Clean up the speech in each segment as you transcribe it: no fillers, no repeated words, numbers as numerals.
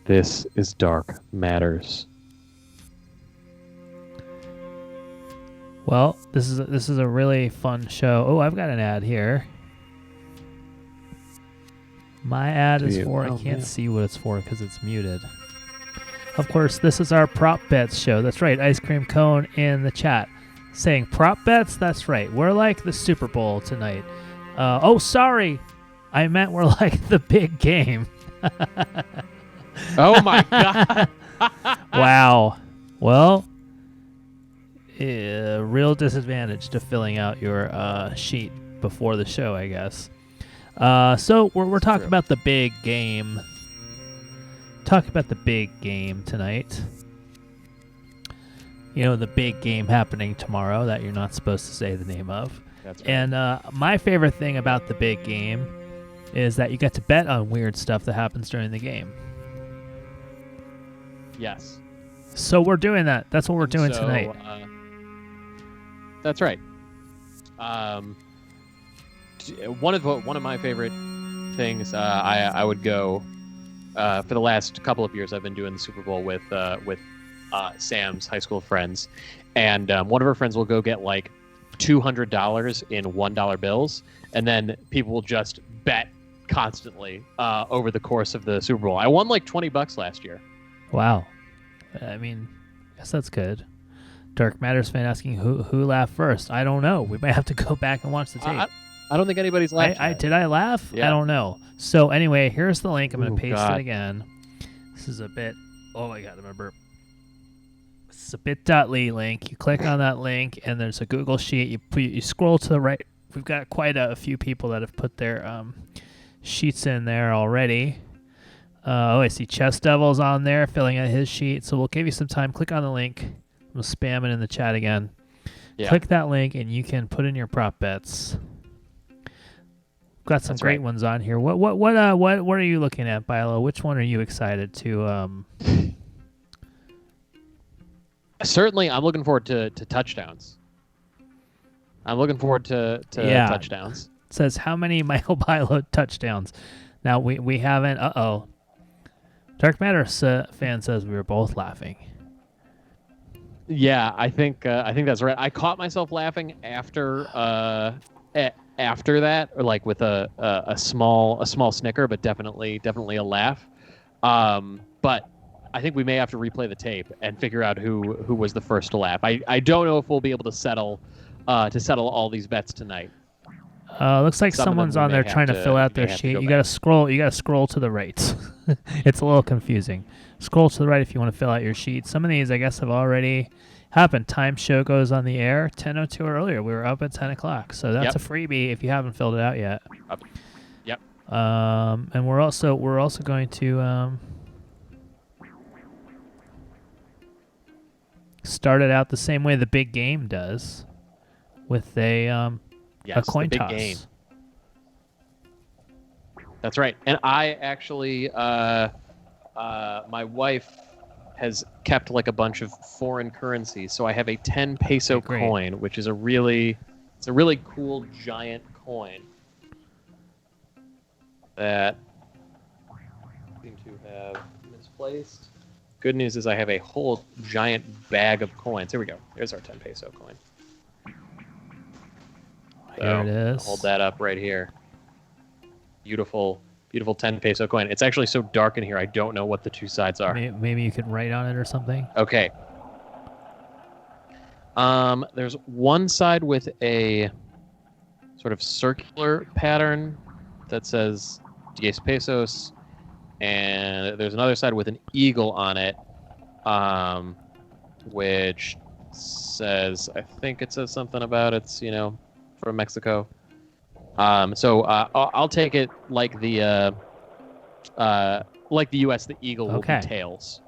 This is Dark Matters. Well, this is a really fun show. Oh, I've got an ad here. My ad is for, I can't see what it's for because it's muted. Of course, this is our prop bets show. That's right, Ice Cream Cone in the chat saying prop bets. That's right. We're like the Super Bowl tonight. Oh, sorry. I meant we're like the big game. Oh my God. Wow. Well, real disadvantage to filling out your sheet before the show, I guess. So we're talking about the big game. Talk about the big game tonight. You know, the big game happening tomorrow that you're not supposed to say the name of. That's right. And my favorite thing about the big game is that you get to bet on weird stuff that happens during the game. Yes. So we're doing that. That's what we're doing tonight. That's right. One of my favorite things, I would go for the last couple of years. I've been doing the Super Bowl with Sam's high school friends, and one of her friends will go get like $200 in $1 bills, and then people will just bet constantly over the course of the Super Bowl. I won like $20 last year. Wow. I mean, I guess that's good. Dark Matters fan asking who laughed first. I don't know. We might have to go back and watch the tape. I don't think anybody's laughed. Did I laugh? Yeah. I don't know. So anyway, here's the link. I'm going to paste God. it again. This is a bit. Oh my God! Remember, it's a bit.ly link. You click on that link, and there's a Google sheet. You scroll to the right. We've got quite a few people that have put their sheets in there already. I see Chess Devil's on there filling out his sheet. So we'll give you some time. Click on the link. We'll spam it in the chat again. Yeah. Click that link, and you can put in your prop bets. Got some great ones on here. What are you looking at, Bilo? Which one are you excited to? Certainly, I'm looking forward to touchdowns. I'm looking forward to touchdowns. It says how many Michael Bilo touchdowns. Now we haven't. Dark Matters fan says we were both laughing. Yeah, I think that's right. I caught myself laughing after that, or like with a small snicker, but definitely a laugh. But I think we may have to replay the tape and figure out who was the first to laugh. I don't know if we'll be able to settle all these bets tonight. Looks like someone's on there trying to fill out their sheet. You gotta scroll to the right. It's a little confusing. Scroll to the right if you want to fill out your sheet. Some of these, I guess, have already happened. Time show goes on the air 10:02 or earlier. We were up at 10 o'clock, so that's a freebie if you haven't filled it out yet. Yep. And we're also going to start it out the same way the big game does, with a coin the big toss. Game. That's right. And I actually, my wife has kept like a bunch of foreign currency, so I have a 10 peso coin, which is a really cool giant coin that seem to have misplaced. Good news is I have a whole giant bag of coins. Here we go. Here's our 10 peso coin. Here it is. I'll hold that up right here. Beautiful 10 peso coin. It's actually so dark in here, I don't know what the two sides are. Maybe you could write on it or something. Okay. There's one side with a sort of circular pattern that says 10 pesos, and there's another side with an eagle on it, which says, I think it says something about it's, from Mexico. So I'll take it like the U.S. The eagle will be tails.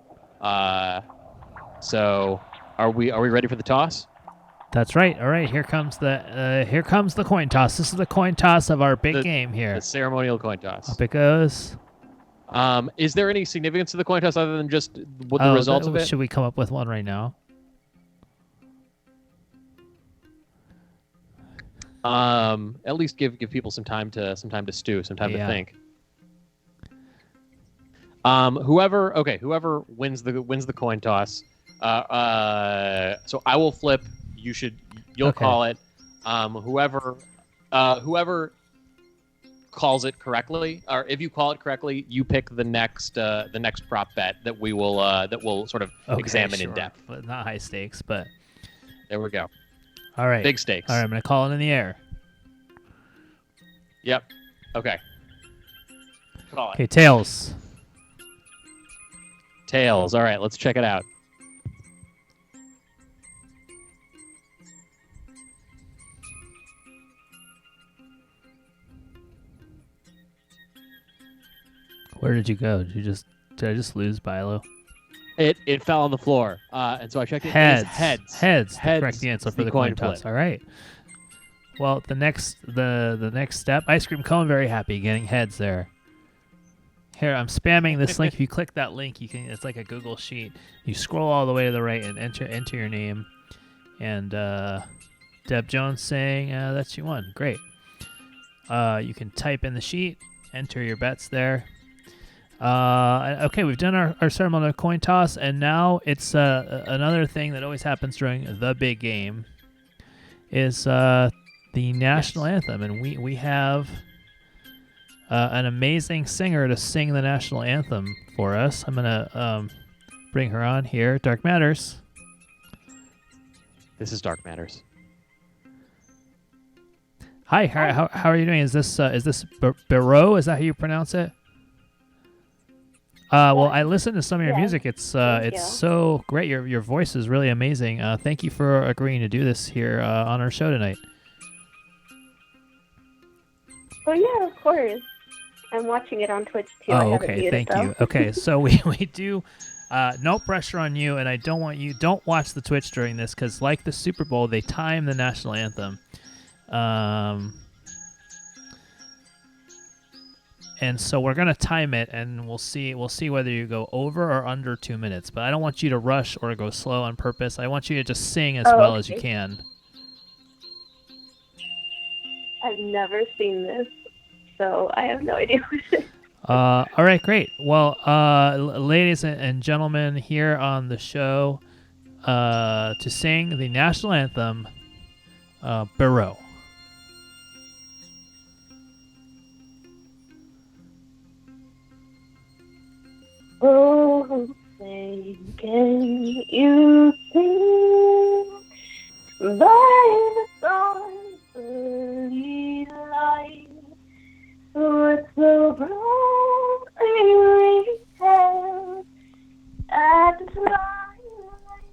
So are we ready for the toss? That's right. All right, here comes the coin toss. This is the coin toss of our big game here. The ceremonial coin toss. Up it goes. Is there any significance to the coin toss other than just what the results of it? Should we come up with one right now? At least give people some time to stew, some time to think. Whoever wins the coin toss. So I will flip. You'll Okay. call it. Whoever calls it correctly, or if you call it correctly, you pick the next prop bet that we'll sort of examine in sure. depth. But not high stakes, but There we go. all right. Big stakes. All right, I'm gonna call it in the air. Yep. Okay. Call it. Okay, tails. Tails. All right, let's check it out. Where did you go? Did I just lose Bilo? It fell on the floor, and so I checked it. Heads. It is heads. Heads. The Heads correct answer is for the the coin coin toss. flip. All right. Well, the next step, ice cream cone, very happy getting heads there. Here, I'm spamming this link. If you click that link, you can. It's like a Google sheet. You scroll all the way to the right and enter your name. And Deb Jones saying that's you won. Great. You can type in the sheet, enter your bets there. Okay, we've done our ceremonial coin toss, and now it's another thing that always happens during the big game is the national anthem, and we have an amazing singer to sing the national anthem for us. I'm gonna bring her on here. Dark Matters. This is Dark Matters. Hi, how are you doing? Is this Barreau? Is that how you pronounce it? Well, I listened to some of your music. It's so great. Your voice is really amazing. Thank you for agreeing to do this here on our show tonight. Oh yeah, of course. I'm watching it on Twitch too. Oh, okay. Thank you. Okay, so we do. No pressure on you, and I don't want you. Don't watch the Twitch during this because, like the Super Bowl, they time the national anthem. And so we're gonna time it, and we'll see whether you go over or under 2 minutes. But I don't want you to rush or go slow on purpose. I want you to just sing as well as you can. I've never seen this, so I have no idea what it is. All right, great. Well, ladies and gentlemen, here on the show to sing the national anthem, Barreau. Oh, say, can you sing by the stars early light with the brightly held at twilight,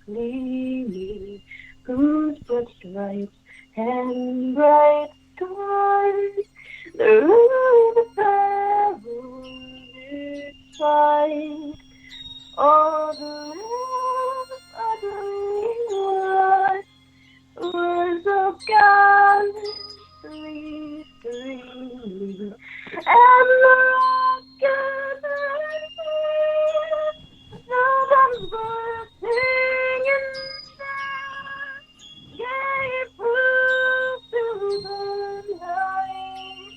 Leslie, whose blood stripes and bright stars the river side, all the land was of God, streaming, and the rockets sometimes birds singing sad, gave proof to the night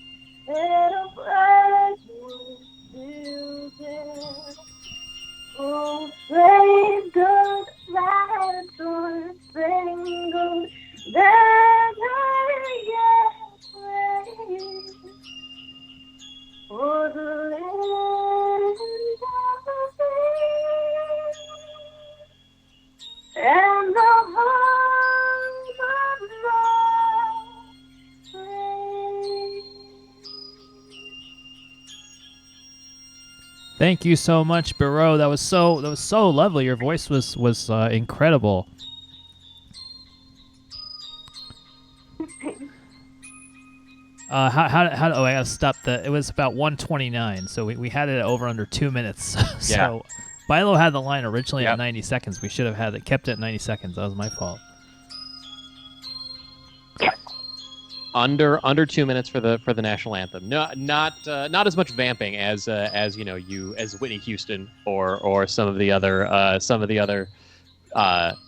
that a flash was still there. Oh, praise God, that Star Spangled Banner, yes, praise for the land of the free and the home of my praise. Thank you so much, Barreau. That was so lovely. Your voice was incredible. How oh, I gotta stop it was about 1:29, so we had it over under 2 minutes. So Bilo had the line originally at 90 seconds. We should have kept it at 90 seconds. That was my fault. Under 2 minutes for the national anthem. No, not as much vamping as Whitney Houston or some of the other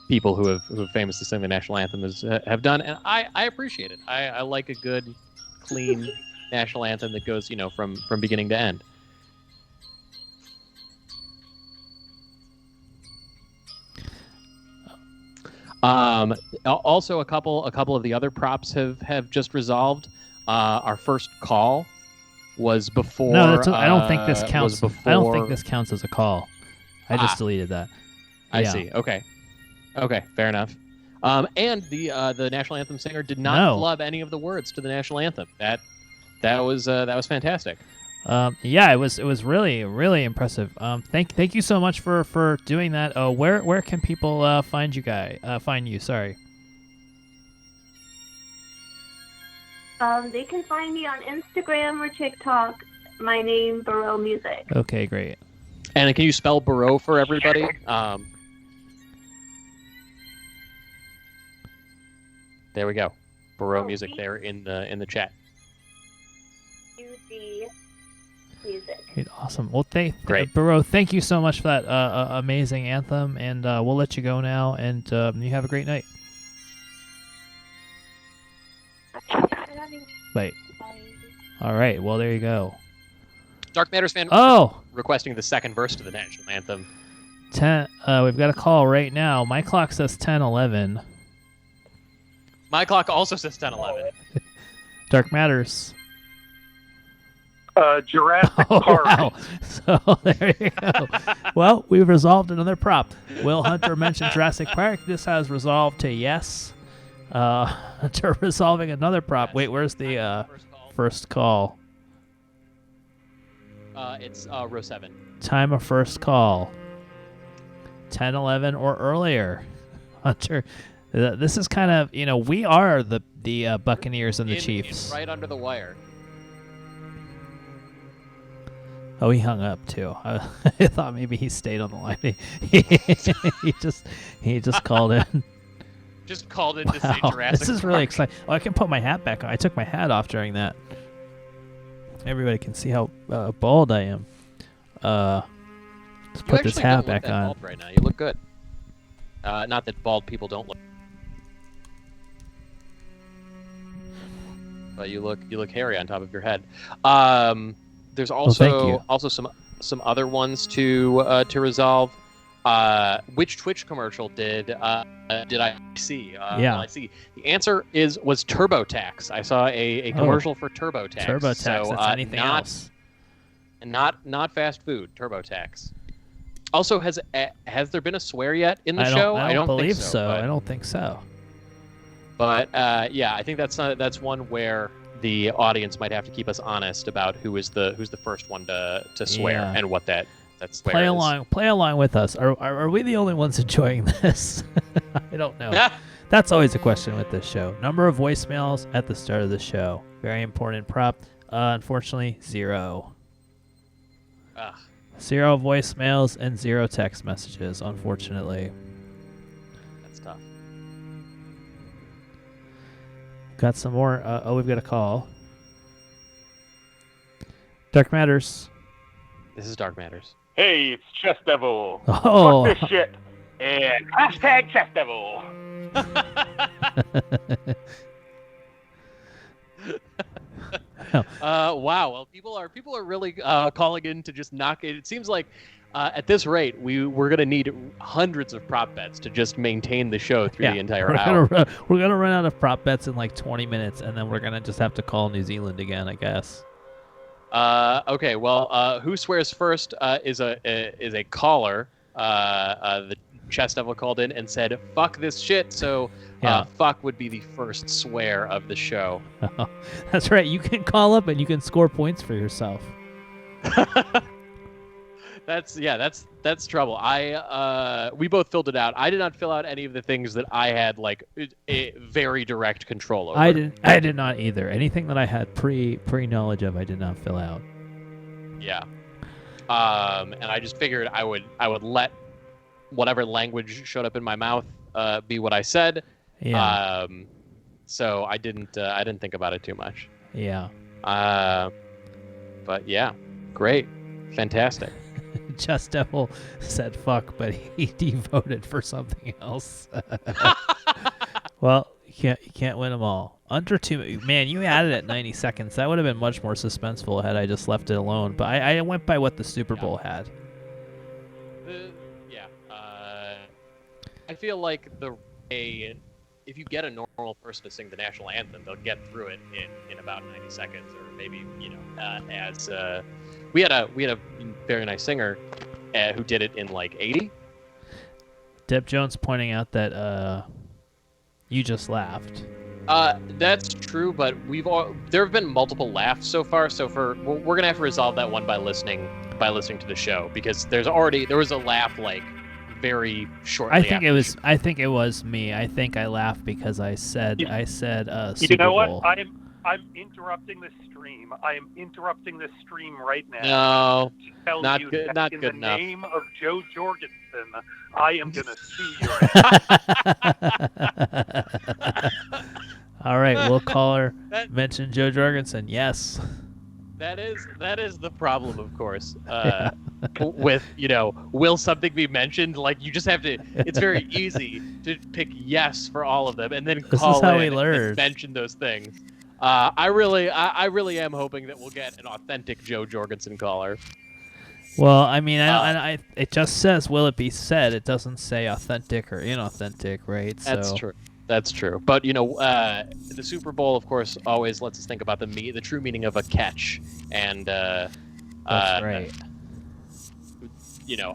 people who have famously sung the national anthem have done, and I appreciate it. I like a good, clean national anthem that goes from beginning to end. Also, a couple of the other props have just resolved. Our first call was before. No, I don't think this was counts. before, I don't think this counts as a call. I just deleted that. I Yeah. see. Okay, fair enough. And the national anthem singer did not No. flub any of the words to the national anthem. That was fantastic. Yeah, it was really really impressive. Thank you so much for doing that. Where can people find you find you? Sorry. They can find me on Instagram or TikTok. My name, Burrow Music. Okay, great. And can you spell Barreau for everybody? There we go. Barreau Music there in the chat. UD Music. Great, awesome. Well, Great. Burrow, thank you so much for that amazing anthem, and we'll let you go now. And you have a great night. Bye. All right. Well, there you go. Dark Matters fan Oh, requesting the second verse to the national anthem. 10. We've got a call right now. My clock says 10:11. My clock also says 10:11. Dark Matters. Jurassic Oh, Park. wow. So there you go. Well, we've resolved another prop. Will Hunter mentioned Jurassic Park. This has resolved to yes. Hunter resolving another prop. Wait, where's the first call? It's row 7. Time of first call. 10:11 or earlier. Hunter, this is kind of, we are the Buccaneers and the Chiefs. Right under the wire. Oh, he hung up too. I thought maybe he stayed on the line. He just called in. Just called in to say Wow, Jurassic this is Park. really exciting. Oh, I can put my hat back on. I took my hat off during that. Everybody can see how bald I am. Let's You put this actually hat don't look back that on. bald right now. You look good. Not that bald people don't look. But you look hairy on top of your head. There's thank you. also some other ones to resolve. Which Twitch commercial did I see? Yeah. Well, I see. The answer was TurboTax. I saw a commercial for TurboTax. TurboTax. So, That's anything else. Not fast food. TurboTax. Also, has there been a swear yet in the I show? I don't believe think so. But, I don't think so. But yeah, I think that's one where the audience might have to keep us honest about who's the first one to swear Yeah. and what that swear Play along with us. Are we the only ones enjoying this? I don't know. is. That's always a question with this show. Number of voicemails at the start of the show. Very important prop. Unfortunately, 0. Ugh. 0 voicemails and 0 text messages, unfortunately. That's tough. Got some more. We've got a call. Dark Matters. This is Dark Matters. Hey, it's Chess Devil. Oh. Fuck this shit. And hashtag Chess Devil. Wow. Well, people are really calling in to just knock it. It seems like at this rate, we're gonna need hundreds of prop bets to just maintain the show through the entire hour. We're gonna run out of prop bets in like 20 minutes, and then we're gonna just have to call New Zealand again, I guess. Okay. Well, who swears first is a caller. The Chess Devil called in and said, "Fuck this shit." So, Yeah. fuck would be the first swear of the show. That's right. You can call up and you can score points for yourself. That's trouble. We both filled it out. I did not fill out any of the things that I had like a very direct control over. I did not either. Anything that I had pre knowledge of, I did not fill out. Yeah. And I just figured I would let whatever language showed up in my mouth be what I said. Yeah. So I didn't think about it too much. Yeah. But yeah, great, fantastic. Just Devil said fuck, but he voted for something else. Well, you can't win them all. Under 2, man, you had it at 90 seconds. That would have been much more suspenseful had I just left it alone. But I went by what the Super Bowl had. I feel like if you get a normal person to sing the national anthem, they'll get through it in about 90 seconds, or maybe we had a very nice singer who did it in like 80. Deb Jones pointing out that you just laughed. That's true, but there have been multiple laughs so far. So we're gonna have to resolve that one by listening to the show, because there was a laugh like very shortly. I think it was me. I think I laughed because I said Super You know what? Bowl. I'm interrupting the stream. I am interrupting the stream right now. No, to tell not you good. that Not in good the enough. name of Joe Jorgensen, I am gonna sue your ass. All right, we'll call her. That- Mention Joe Jorgensen. Yes. That is the problem, of course. With will something be mentioned? Like, you just have to. It's very easy to pick yes for all of them, and then This call is how in we and learn. mention those things. I really am hoping that we'll get an authentic Joe Jorgensen caller. Well, I mean, it just says will it be said. It doesn't say authentic or inauthentic, right? That's so, true. That's true. But the Super Bowl, of course, always lets us think about the true meaning of a catch, and That's right.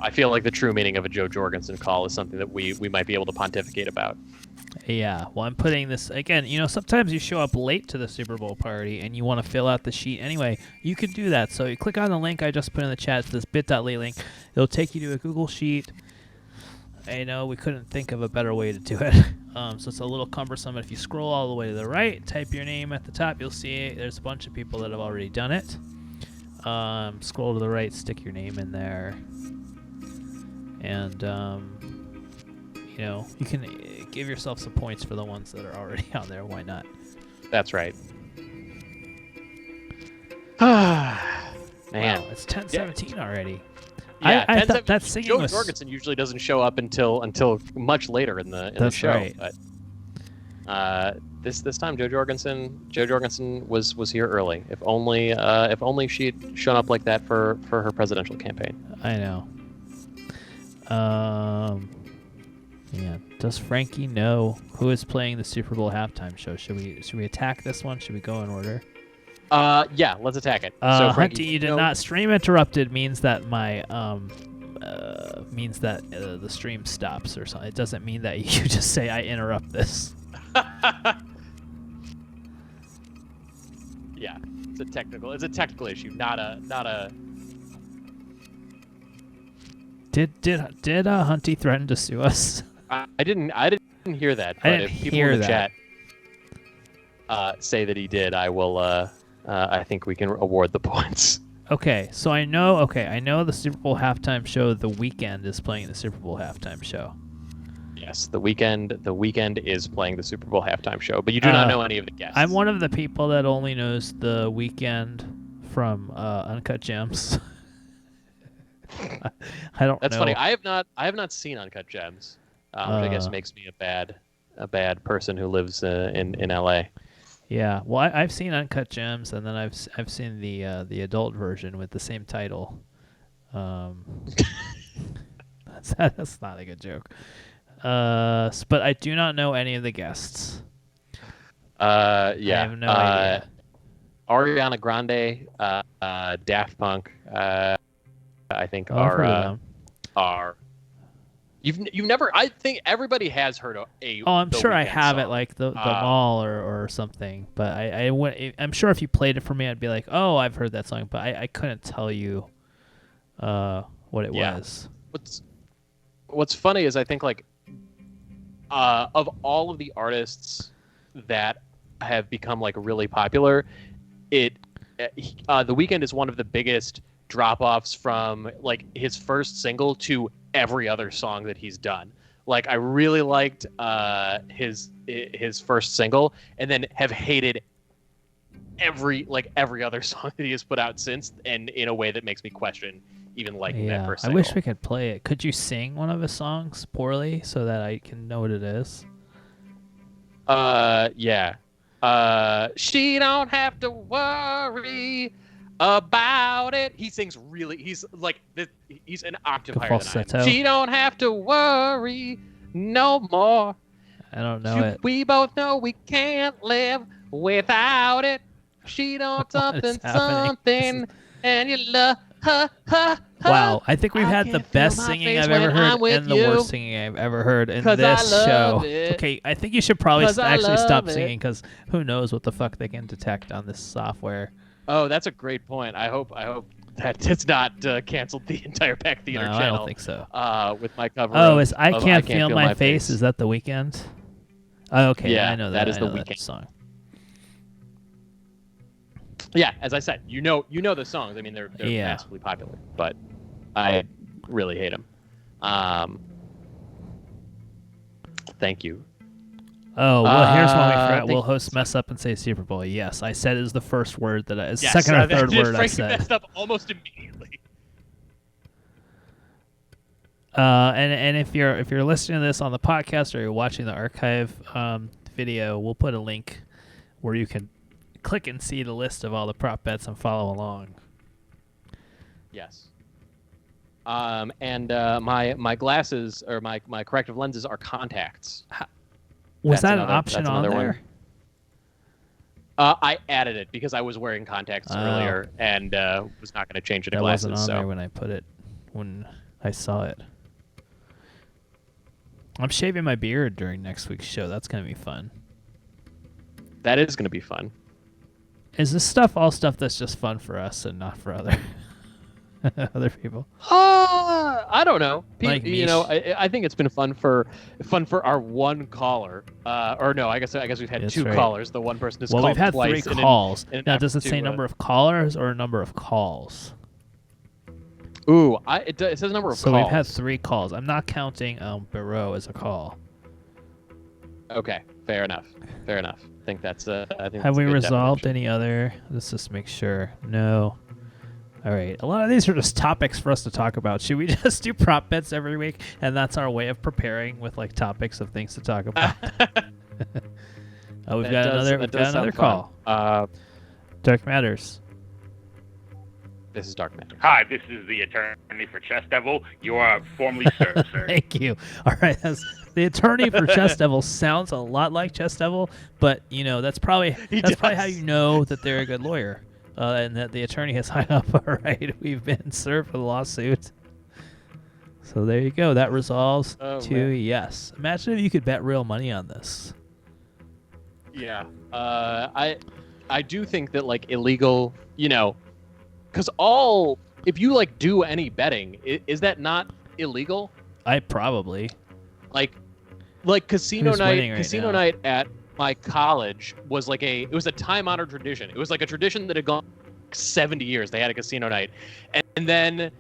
I feel like the true meaning of a Joe Jorgensen call is something that we might be able to pontificate about. Yeah. Well, I'm putting this again. Sometimes you show up late to the Super Bowl party and you want to fill out the sheet anyway. You can do that. So you click on the link I just put in the chat. It's this bit.ly link. It'll take you to a Google sheet. I know we couldn't think of a better way to do it. So it's a little cumbersome. But if you scroll all the way to the right, type your name at the top, you'll see there's a bunch of people that have already done it. Scroll to the right, stick your name in there. And, you can give yourself some points for the ones that are already on there. Why not? That's right. Man, Wow, it's 10:17 already. yeah, I thought 10-7 that singing Joe was... Jorgensen usually doesn't show up until much later in the That's show. right. But this time Joe Jorgensen was here early. If only she'd shown up like that for her presidential campaign. I know. Yeah. Does Frankie know who is playing the Super Bowl halftime show? Should we attack this one? Should we go in order? Yeah, let's attack it. So Frankie, Hunty, you did not. Stream interrupted means that my the stream stops or something. It doesn't mean that you just say I interrupt this. Yeah, it's a technical issue, not a. Did Hunty threaten to sue us? I didn't hear that. But I didn't if people hear in the that. chat say that he did, I will. I think we can award the points. Okay, so I know the Super Bowl halftime show, The Weeknd, is playing the Super Bowl halftime show. Yes, the weekend is playing the Super Bowl halftime show, but you do not know any of the guests. I'm one of the people that only knows The Weeknd from Uncut Gems. I don't That's know. funny. I have not seen Uncut Gems, which I guess makes me a bad person who lives in LA. Yeah, well, I've seen Uncut Gems, and then I've seen the adult version with the same title. That's not a good joke. But I do not know any of the guests. Yeah. I have no idea. Ariana Grande, Daft Punk, I think Oh, I've heard of them. are. You've never. I think everybody has heard a. Oh, I'm The sure I Weeknd have it, song. like the mall or something. But I'm sure if you played it for me, I'd be like, oh, I've heard that song. But I couldn't tell you what it Yeah. was. What's funny is I think like of all of the artists that have become like really popular, The Weeknd is one of the biggest drop-offs from like his first single to every other song that he's done. Like I really liked his first single, and then have hated every other song that he has put out since, and in a way that makes me question even liking that Yeah, first I single. wish we could play it. Could you sing one of his songs poorly so that I can know what it is? Yeah. She don't have to worry about it. He sings really. He's like he's an octave higher than I Falsetto. am. She don't have to worry no more. I don't know it. We both know we can't live without it. She don't What is something happening? something, and you love her. Wow, I think we've I had the can't feel best my singing face I've ever when heard I'm with and the you. worst singing I've ever heard in 'Cause I this love show. it. Okay, I think you should probably 'Cause I actually stop love it. singing because who knows what the fuck they can detect on this software. Oh, that's a great point. I hope that it's not canceled the entire Pack Theater No, channel. I don't think so. With my cover. Oh, of, is I of can't feel my face? face. Is that The Weeknd? Oh, okay, Yeah, I know that is I The know that Weeknd. song. Yeah, as I said, you know the songs. I mean, they're Yeah. massively popular, but I really hate them. Thank you. Oh, well, here's one we Uh, forgot. thank- Will hosts mess up and say Super Bowl? Yes, I said it was the first word that I, Yes, second or third word I Frankie said. messed up almost immediately. And if you're listening to this on the podcast or you're watching the archive video, we'll put a link where you can click and see the list of all the prop bets and follow along. Yes. And my glasses or my corrective lenses are contacts. Was That's that an another- option that's on another one. there? I added it because I was wearing contacts Oh. earlier and was not going to change it to That glasses. wasn't on so there when I saw it. I'm shaving my beard during next week's show. That's gonna be fun. that is going to be fun. Is this stuff all stuff that's just fun for us and not for other other people? I don't know. Like You know, Mish. I think it's been fun for our one caller. Or no, I guess we've had That's two right. callers. The one person who's Well, called we've had twice. 3 in an- calls. in an Now, effort does it to, say number of callers or number of calls? Ooh, it says number of So calls. we've had 3 calls. I'm not counting Barreau as a call. Okay, fair enough. Fair enough. I think that's. I think. Have that's a we good resolved definition. any other? Let's just make sure. No. All right. A lot of these are just topics for us to talk about. Should we just do prop bets every week, and that's our way of preparing with like topics of things to talk about? Oh, we've got another sound call. fun. Dark Matters. This is Dark Matter. Hi, this is the attorney for Chess Devil. You are formally served, sir. Thank you. All right, the attorney for Chess Devil sounds a lot like Chess Devil, but you know that's probably how does. you know that they're a good lawyer, and that the attorney has hung up. All right, we've been served with a lawsuit. So there you go. That resolves Oh, to man. yes. Imagine if you could bet real money on this. Yeah. I do think that like illegal, you know, because if you like do any betting, is that not illegal? I probably. Like casino Who's winning night. right Casino now? night at my college was like it was a time-honored tradition. It was like a tradition that had gone 70 years. They had a casino night, and then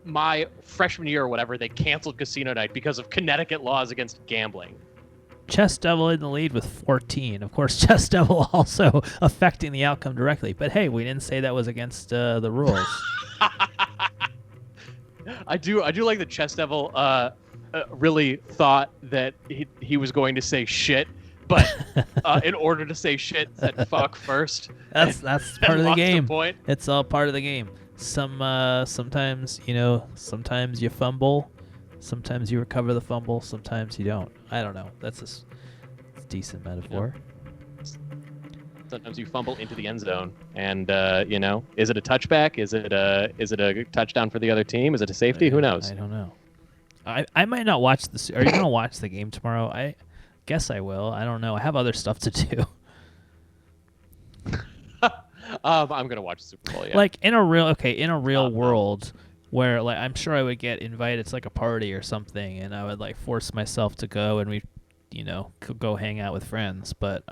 my freshman year or whatever, they canceled casino night because of Connecticut laws against gambling. Chess Devil in the lead with 14. Of course, Chess Devil also affecting the outcome directly. But hey, we didn't say that was against the rules. I do like the Chess Devil really thought that he was going to say shit, but in order to say shit, said fuck first. That's and part of the lost game. point. It's all part of the game. Sometimes you fumble, sometimes you recover the fumble, sometimes you don't. I don't know. That's a decent metaphor. Sometimes you fumble into the end zone, and you know, is it a touchback? Is it a touchdown for the other team? Is it a safety? Who knows? I don't know. I might not watch this. Are you gonna watch the game tomorrow? I guess I will. I don't know. I have other stuff to do. I'm gonna watch the Super Bowl. Yeah. Like in a real world where like I'm sure I would get invited to like a party or something, and I would like force myself to go, and we, you know, could go hang out with friends. But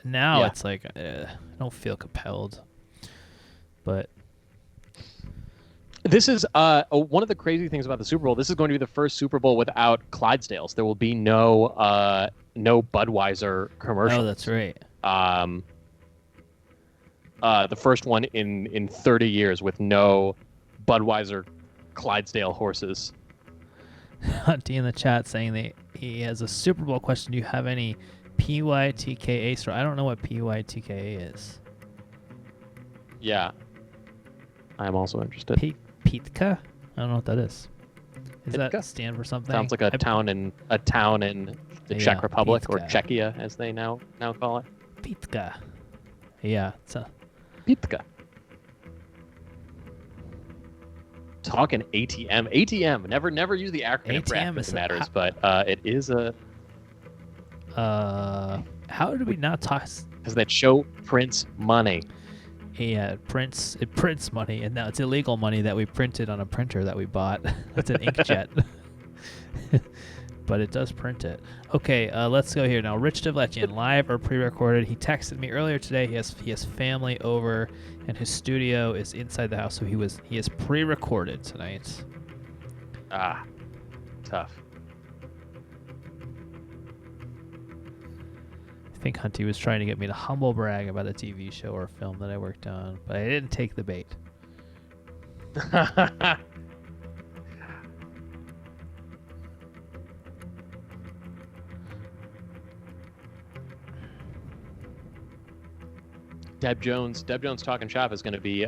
now Yeah. it's like I don't feel compelled. But This is one of the crazy things about the Super Bowl. This is going to be the first Super Bowl without Clydesdales. There will be no Budweiser commercial. oh, that's right. The first one in 30 years with no Budweiser Clydesdale horses. Hunty in the chat saying that he has a Super Bowl question. Do you have any PYTKA story? I don't know what PYTKA is. Yeah, I am also interested. Pitka? I don't know what that is. Does Pitka? that stand for something? Sounds like a town in the Yeah, Czech Republic, or Pitka. Czechia as they now call it. Pitka. Yeah, it's a, Pitka. Talking ATM. ATM. Never use the acronym for ATM is African matters, a- but it is a how did we not talk? because that show prints money. Yeah, it prints money, and now it's illegal money that we printed on a printer that we bought. That's an inkjet. But it does print it. Okay, let's go here now. Rich Devletchian, live or pre-recorded. He texted me earlier today. He has family over, and his studio is inside the house, so he is pre-recorded tonight. Ah, tough. I think Hunty was trying to get me to humble brag about a TV show or film that I worked on, but I didn't take the bait. Deb Jones Talking Shop is going to be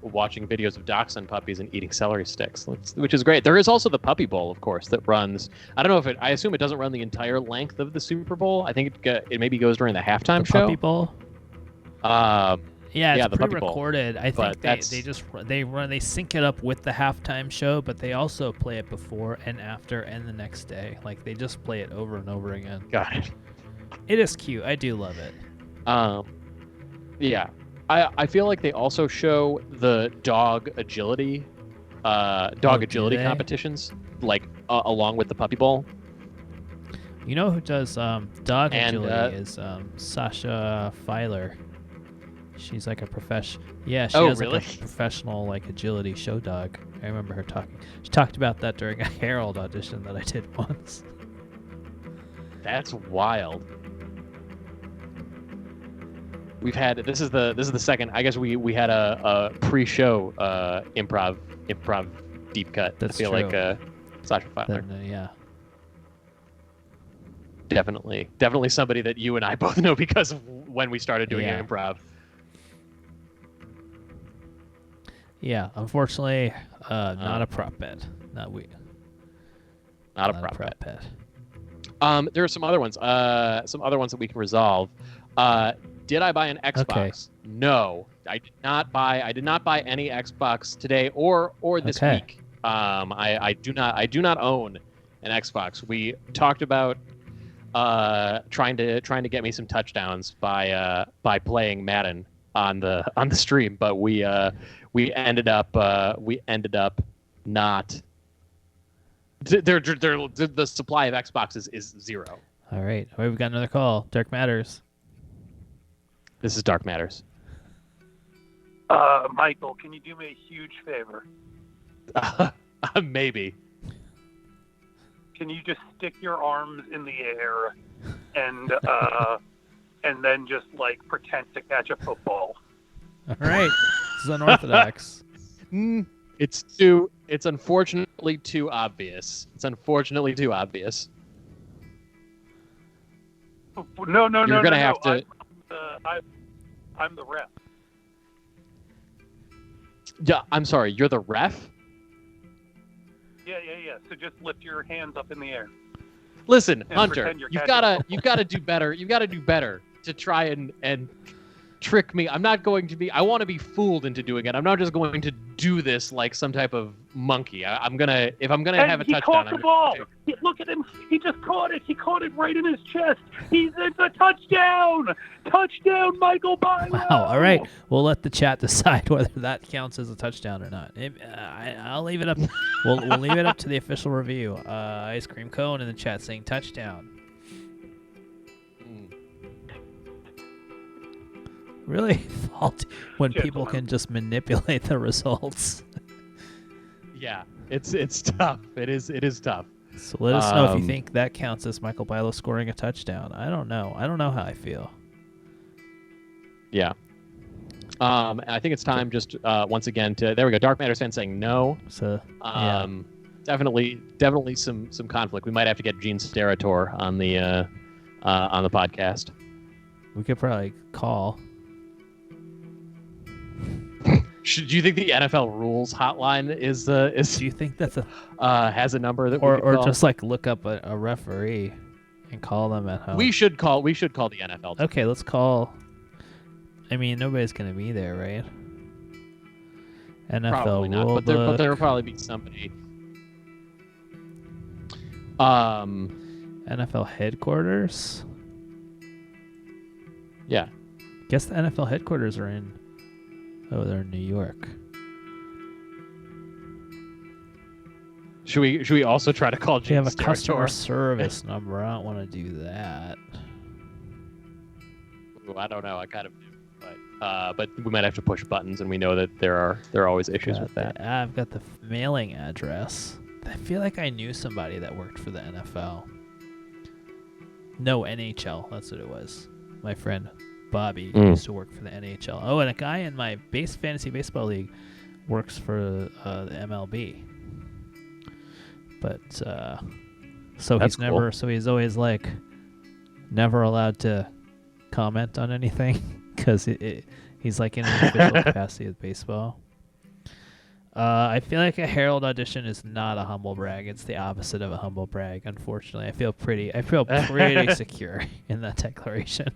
watching videos of dachshund puppies and eating celery sticks, which is great. There is also the Puppy Bowl, of course, that runs. I don't know if it. I assume it doesn't run the entire length of the Super Bowl. I think it maybe goes during the halftime The show. Puppy Bowl? Yeah, Yeah, it's the Puppy Bowl. pre-recorded. I But think they sync it up with the halftime show, but they also play it before and after and the next day. Like they just play it over and over again. Got it. It is cute. I do love it. Yeah, I feel like they also show the dog agility do they? competitions, like along with the Puppy Bowl. You know who does dog And, agility is Sasha Filer. She's like a Yeah, she Oh, has really? like a professional like agility show dog. I remember her talking. She talked about that during a Herald audition that I did once. That's wild. We've had this is the second. I guess we had a pre-show improv deep cut. That's I feel true. like Sasha Filer. Then, yeah. Definitely somebody that you and I both know because of when we started doing Yeah. improv. Yeah, unfortunately, not a prop bet. Not Not a prop bet. There are some other ones. Some other ones that we can resolve. Did I buy an Xbox? Okay. No, I did not buy any Xbox today or this Okay. week. I do not own an Xbox. We talked about trying to get me some touchdowns by playing Madden on the stream, but we ended up not. The supply of Xboxes is zero. All right. All right, we've got another call. Dark Matters. This is Dark Matters. Michael, can you do me a huge favor? Maybe. Can you just stick your arms in the air and then just like pretend to catch a football? All right. This is unorthodox. It's unfortunately too obvious. No. You're gonna have to. I'm the ref. Yeah, I'm sorry. You're the ref. Yeah. So just lift your hands up in the air. Listen, And Hunter, pretend you're you've catching got to do better. You've got to do better to try and trick me. I'm not going to be. I want to be fooled into doing it. I'm not just going to do this like some type of monkey. If I'm gonna have a he touchdown, caught I'm the gonna ball. take- Look at him. He just caught it. He caught it right in his chest. It's a touchdown. Touchdown, Michael Byler. Wow. All right. We'll let the chat decide whether that counts as a touchdown or not. I'll leave it up. We'll leave it up to the official review. Ice Cream Cone in the chat saying touchdown. Really fault when people can just manipulate the results. Yeah, it's tough. It is tough. So let us know if you Um, think that counts as Michael Bilo scoring a touchdown. I don't know. I don't know how I feel. Yeah. I think it's time just once again to there we go. Dark Matter fan saying no. So yeah. Definitely some conflict. We might have to get Gene Steratore on the podcast. We could probably call. Do you think the NFL rules hotline is Do you think that's a has a number that we or could call? just like look up a referee and call them at home. We should call the NFL. Okay, let's call. I mean, nobody's gonna be there, right? NFL Probably not, rule but there book. will probably be somebody. NFL headquarters. Yeah. Guess the NFL headquarters are in. Oh, they're in New York. Should we also try to call They have a James customer Steratore? service number. I don't want to do that. Ooh, I don't know. I kind of do, but we might have to push buttons, and we know that there are always issues with that. I've got the mailing address. I feel like I knew somebody that worked for the NFL. No, NHL. That's what it was. My friend Bobby used to work for the NHL. Oh, and a guy in my fantasy baseball league works for the MLB. But so That's he's never. cool. So he's always like never allowed to comment on anything because he's like in an official capacity with baseball. I feel like a Herald audition is not a humble brag. It's the opposite of a humble brag. Unfortunately, I feel pretty secure in that declaration.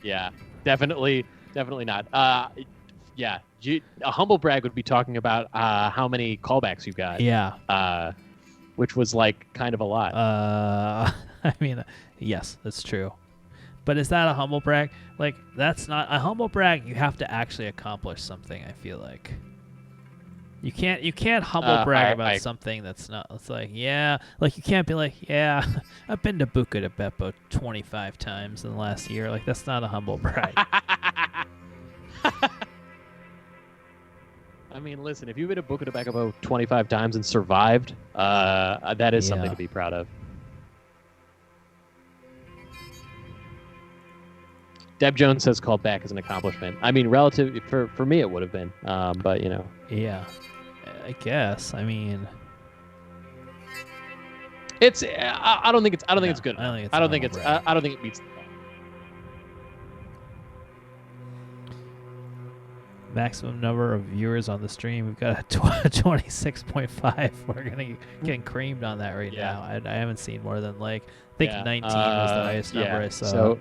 Yeah, definitely not. Yeah, a humble brag would be talking about how many callbacks you got. Yeah. Which was like kind of a lot. I mean, yes, that's true. But is that a humble brag? Like, that's not a humble brag. You have to actually accomplish something. I feel like you can't humble brag about something that's not. It's like, yeah, like you can't be like, yeah, I've been to Buca di Beppo 25 times in the last year. Like, that's not a humble brag. I mean, listen, if you've been to Buca di Beppo 25 times and survived, that is something Yeah. to be proud of. Deb Jones says called back as an accomplishment. I mean, relative for me, it would have been, but you know. Yeah, I guess. I mean, It's. I don't think it's. I don't think it's good. I don't think it's I don't think humble it's. brag. I don't think it meets. The bar. maximum number of viewers on the stream. We've got a 26.5. We're gonna get creamed on that right Yeah. now. I haven't seen more than like I think Yeah, 19 was the highest number I saw. So,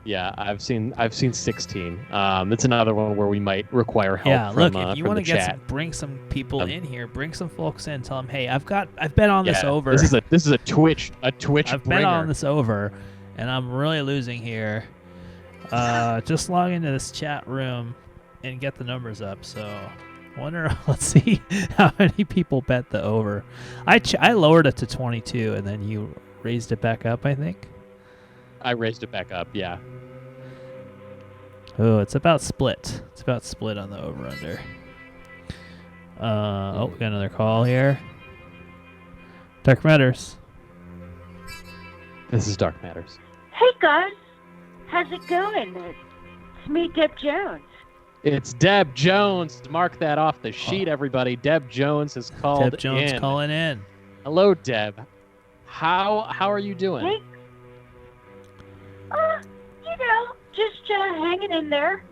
I've seen 16. That's another one where we might require help. yeah, from, look, if you from want the to get chat. bring some people in here, bring some folks in, tell them, hey, I've been on this over. This is a Twitch I've bringer. been on this over, and I'm really losing here. Just log into this chat room and get the numbers up. So, let's see how many people bet the over. I lowered it to 22, and then you raised it back up, I think. I raised it back up. Yeah. Oh, it's about split. It's about split on the over under. Oh, we got another call here. Dark Matters. This is Dark Matters. Hey guys, how's it going? It's me, Deb Jones. It's Deb Jones. Mark that off the sheet, everybody. Deb Jones has called Deb Jones in. calling in. Hello, Deb. How are you doing? Hey, just hanging in there,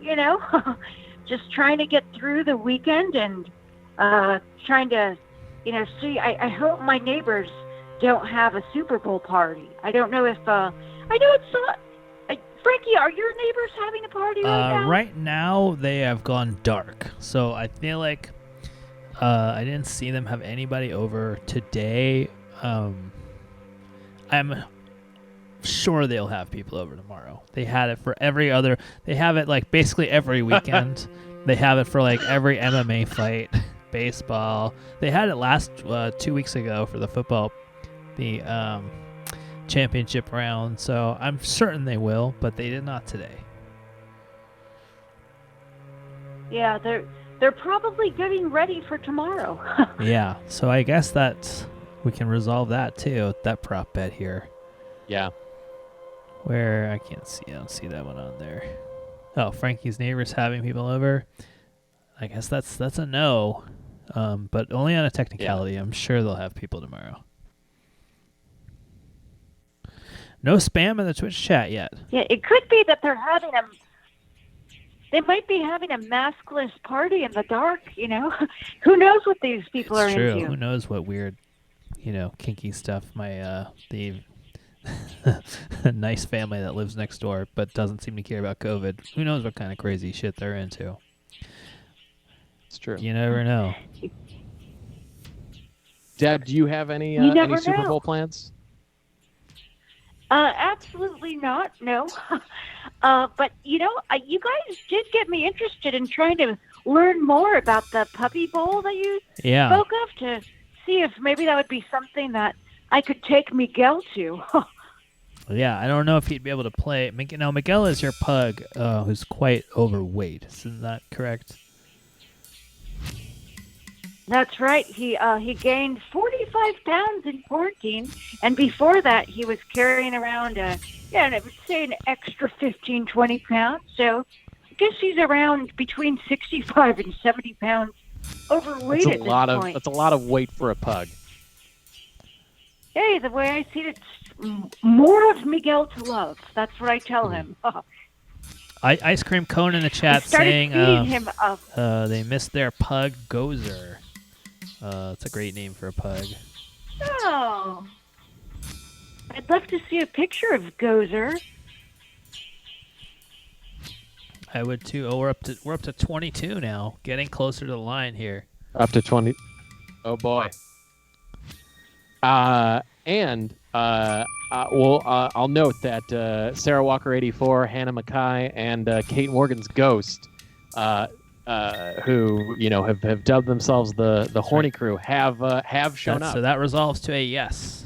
just trying to get through the weekend and trying to, see. I hope my neighbors don't have a Super Bowl party. I don't know if I know it's not. Frankie, are your neighbors having a party right now? Right now, they have gone dark. So I feel like I didn't see them have anybody over today. I'm sure they'll have people over tomorrow. They had it for they have it like basically every weekend. They have it for like every MMA fight, baseball. They had it last 2 weeks ago for the football, the championship round. So I'm certain they will, but they did not today. Yeah, they're probably getting ready for tomorrow. Yeah, so I guess that we can resolve that too. That prop bet here. Yeah. Where I don't see that one on there. Oh, Frankie's neighbors having people over. I guess that's a no, but only on a technicality. I'm sure they'll have people tomorrow. No spam in the Twitch chat yet. Yeah, it could be that they might be having a maskless party in the dark, Who knows what these people It's are true. into? Who knows what weird, kinky stuff the a nice family that lives next door but doesn't seem to care about COVID. Who knows what kind of crazy shit they're into? It's true. You never know. Deb, do you have any You never Super know. Bowl plans? Absolutely not. No. But you guys did get me interested in trying to learn more about the Puppy Bowl that you Yeah. spoke of, to see if maybe that would be something that I could take Miguel to. Yeah, I don't know if he'd be able to play. Now, Miguel is your pug, who's quite overweight. Isn't that correct? That's right. He gained 45 pounds in quarantine, and before that, he was carrying around I would say an extra 15, 20 pounds. So I guess he's around between 65 and 70 pounds overweight That's at a this lot point. That's a lot of weight for a pug. Hey, the way I see it, it's more of Miguel to love. That's what I tell him. Ice Cream Cone in the I chat started saying feeding him they missed their pug Gozer. It's a great name for a pug. Oh, I'd love to see a picture of Gozer. I would too. Oh, we're up to 22 now, getting closer to the line here. Up to 20. Oh boy. I'll note that Sarah Walker 84, Hannah Mackay, and Kate Morgan's Ghost, who have dubbed themselves the Horny Crew, have shown up. So that resolves to a yes.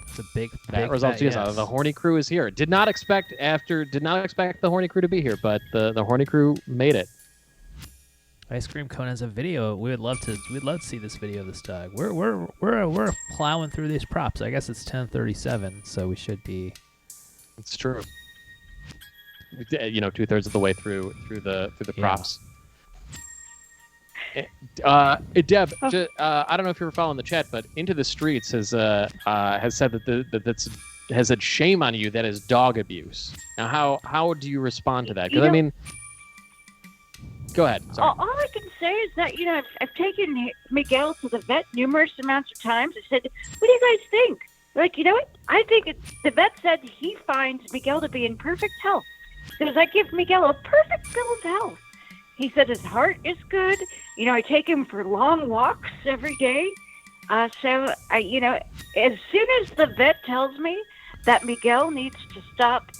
It's a big That results fat yes. yes. The Horny Crew is here. Did not expect the Horny Crew to be here, but the Horny Crew made it. Ice Cream Cone has a video. We'd love to see this video of this dog. We're plowing through these props. I guess it's 10:37, so we should be. It's true. 2/3 of the way through the Yeah. props. Deb, I don't know if you were following the chat, but Into the Streets has said has said shame on you. That is dog abuse. Now, how do you respond to that? Because I mean, go ahead. Sorry. All I can say is that I've taken Miguel to the vet numerous amounts of times. I said, "What do you guys think?" They're like, you know what? I think the vet said he finds Miguel to be in perfect health because I give Miguel a perfect bill of health. He said his heart is good. I take him for long walks every day. So as soon as the vet tells me that Miguel needs to stop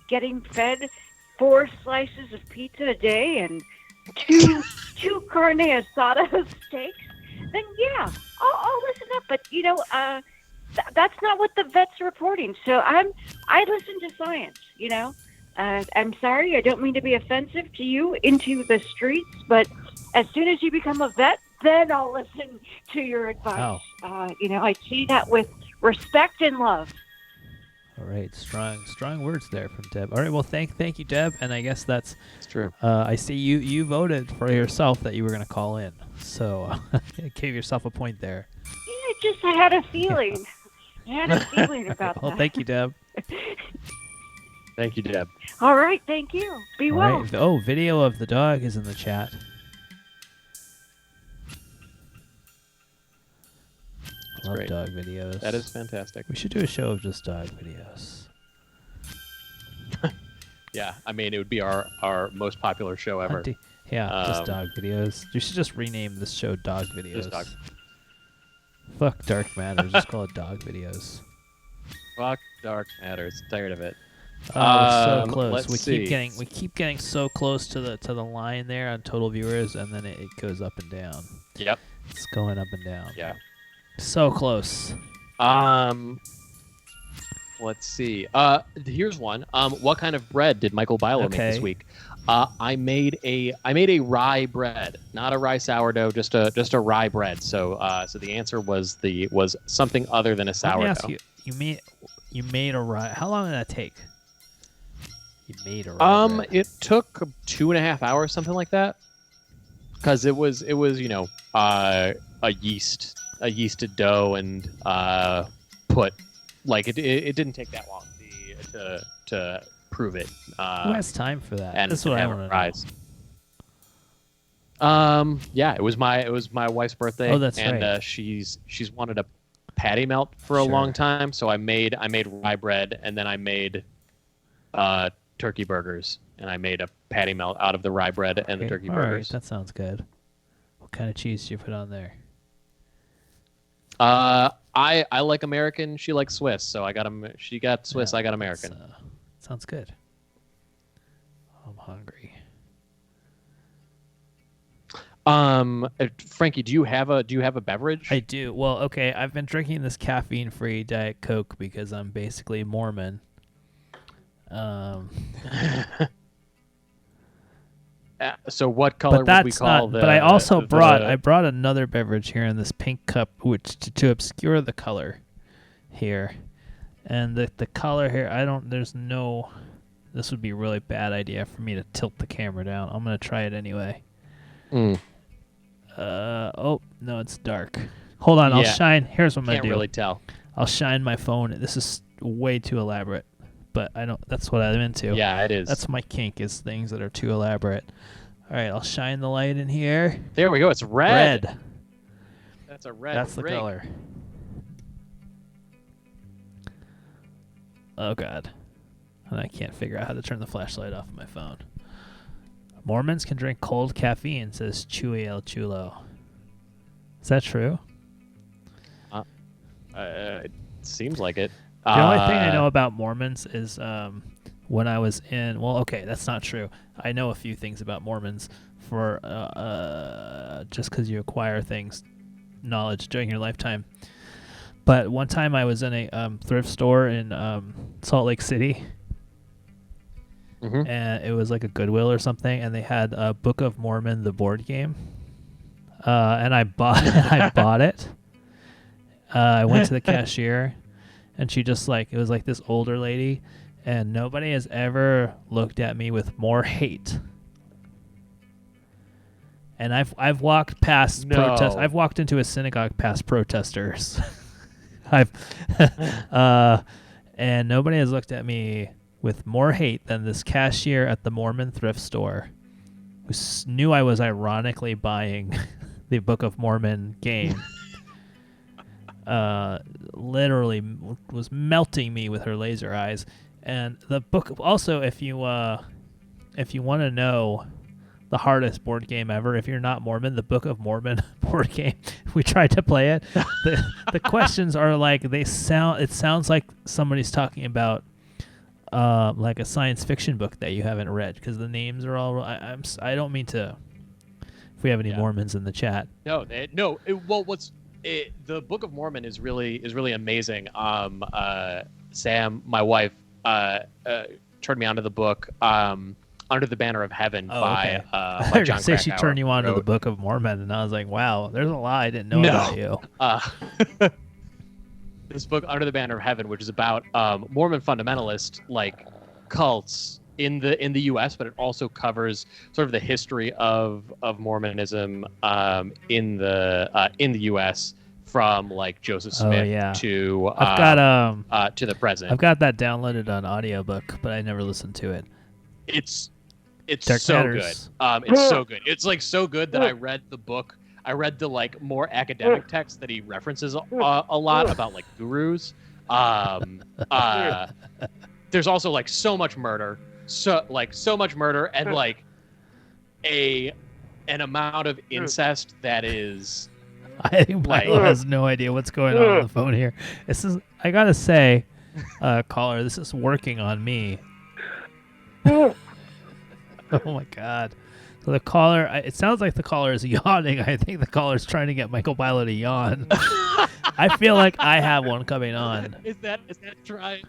getting fed 4 slices of pizza a day and two carne asada steaks, then yeah, I'll listen up. But that's not what the vet's reporting. So I listen to science. I'm sorry, I don't mean to be offensive to you, Into the Streets, but as soon as you become a vet, then I'll listen to your advice. Wow. I see that with respect and love. All right, strong words there from Deb. All right, well, thank you, Deb, and I guess that's. It's true. I see you voted for yourself that you were going to call in, so gave yourself a point there. Yeah, I had a feeling. I had a feeling about Well, that. thank you, Deb. Thank you, Deb. All right, thank you. Be All well. right. Oh, video of the dog is in the chat. Love great. dog videos. That is fantastic. We should do a show of just dog videos. Yeah, I mean, it would be our most popular show ever. Yeah, just Um, dog videos. You should just rename this show Dog Videos. Just dog. Fuck Dark Matters. Just call it Dog Videos. Fuck Dark Matters. Tired of it. Oh, we're so close. let's We see. keep getting so close to the line there on total viewers, and then it goes up and down. Yep. It's going up and down. Yeah. So close. Let's see. Here's one. What kind of bread did Michael Bilo make this Okay. week? I made a rye bread, not a rye sourdough, just a rye bread. So the answer was something other than a Let sourdough. me ask you. You made a rye. How long did that take? You made a rye bread. It took 2.5 hours, something like that, because it was a yeasted dough and put like it didn't take that long to prove it. Who has time for that? And That's what I have want it to rise. Yeah, it was my wife's birthday. Oh, that's and, right. she's wanted a patty melt for a Sure. long time, so I made rye bread, and then I made turkey burgers, and I made a patty melt out of the rye bread and the turkey All right, burgers. that sounds good. What kind of cheese did you put on there? I like American. She likes Swiss, so I got She got Swiss. Yeah, I got that's, American. Sounds good. I'm hungry. Frankie, do you have a beverage? I do. Well, okay. I've been drinking this caffeine-free Diet Coke because I'm basically Mormon. So what color But would we that's call not. the? But I also the- brought another beverage here in this pink cup, which to obscure the color here, and the color here. There's no. This would be a really bad idea for me to tilt the camera down. I'm gonna try it anyway. Mm, Oh no, it's dark. Hold on, I'll Yeah. shine. Here's what I'm gonna can't do. really tell. I'll shine my phone. This is way too elaborate, but I don't. That's what I'm into. Yeah, it is. That's my kink, is things that are too elaborate. All right, I'll shine the light in here. There we go. It's red. Red. That's a red. That's the ring. color. Oh god. And I can't figure out how to turn the flashlight off of my phone. Mormons can drink cold caffeine, says Chuy El Chulo. Is that true? It seems like it. The only thing I know about Mormons is when I was in. Well, okay, that's not true. I know a few things about Mormons for just because you acquire knowledge during your lifetime. But one time I was in a thrift store in Salt Lake City, Mhm. and it was like a Goodwill or something, and they had a Book of Mormon, the board game, and I bought it. I went to the cashier, and she just it was like this older lady, and nobody has ever looked at me with more hate. And I've walked past protest. No. I've walked into a synagogue past protesters. And nobody has looked at me with more hate than this cashier at the Mormon thrift store, who knew I was ironically buying the Book of Mormon game. Literally was melting me with her laser eyes. And the book also, if you want to know the hardest board game ever, if you're not Mormon, the Book of Mormon board game, we tried to play it. The questions are it sounds like somebody's talking about like a science fiction book that you haven't read, because the names are all. I don't mean to. If we have any Yeah. Mormons in the chat, No. The Book of Mormon is really amazing. Sam, my wife, turned me onto the book. Under the Banner of Heaven by I by was John gonna say she Krakauer turned you on to the wrote. Book of Mormon, and I was like, wow, there's a lot I didn't know No. about you. This book, Under the Banner of Heaven, which is about Mormon fundamentalist cults in the U.S., but it also covers sort of the history of Mormonism in the U.S. from Joseph Smith yeah. to I've got to the present. I've got that downloaded on audiobook, but I never listened to it. It's Dark so Matters. good. It's so good. It's so good that I read the book. I read the more academic text that he references a lot about gurus. There's also so much murder, so much murder, and an amount of incest that is. I think Michael has no idea what's going on the phone here. I gotta say, caller, this is working on me. Oh my god. So the caller, it sounds like the caller is yawning. I think the caller is trying to get Michael Bilo to yawn. I feel like I have one coming on. Is that trying?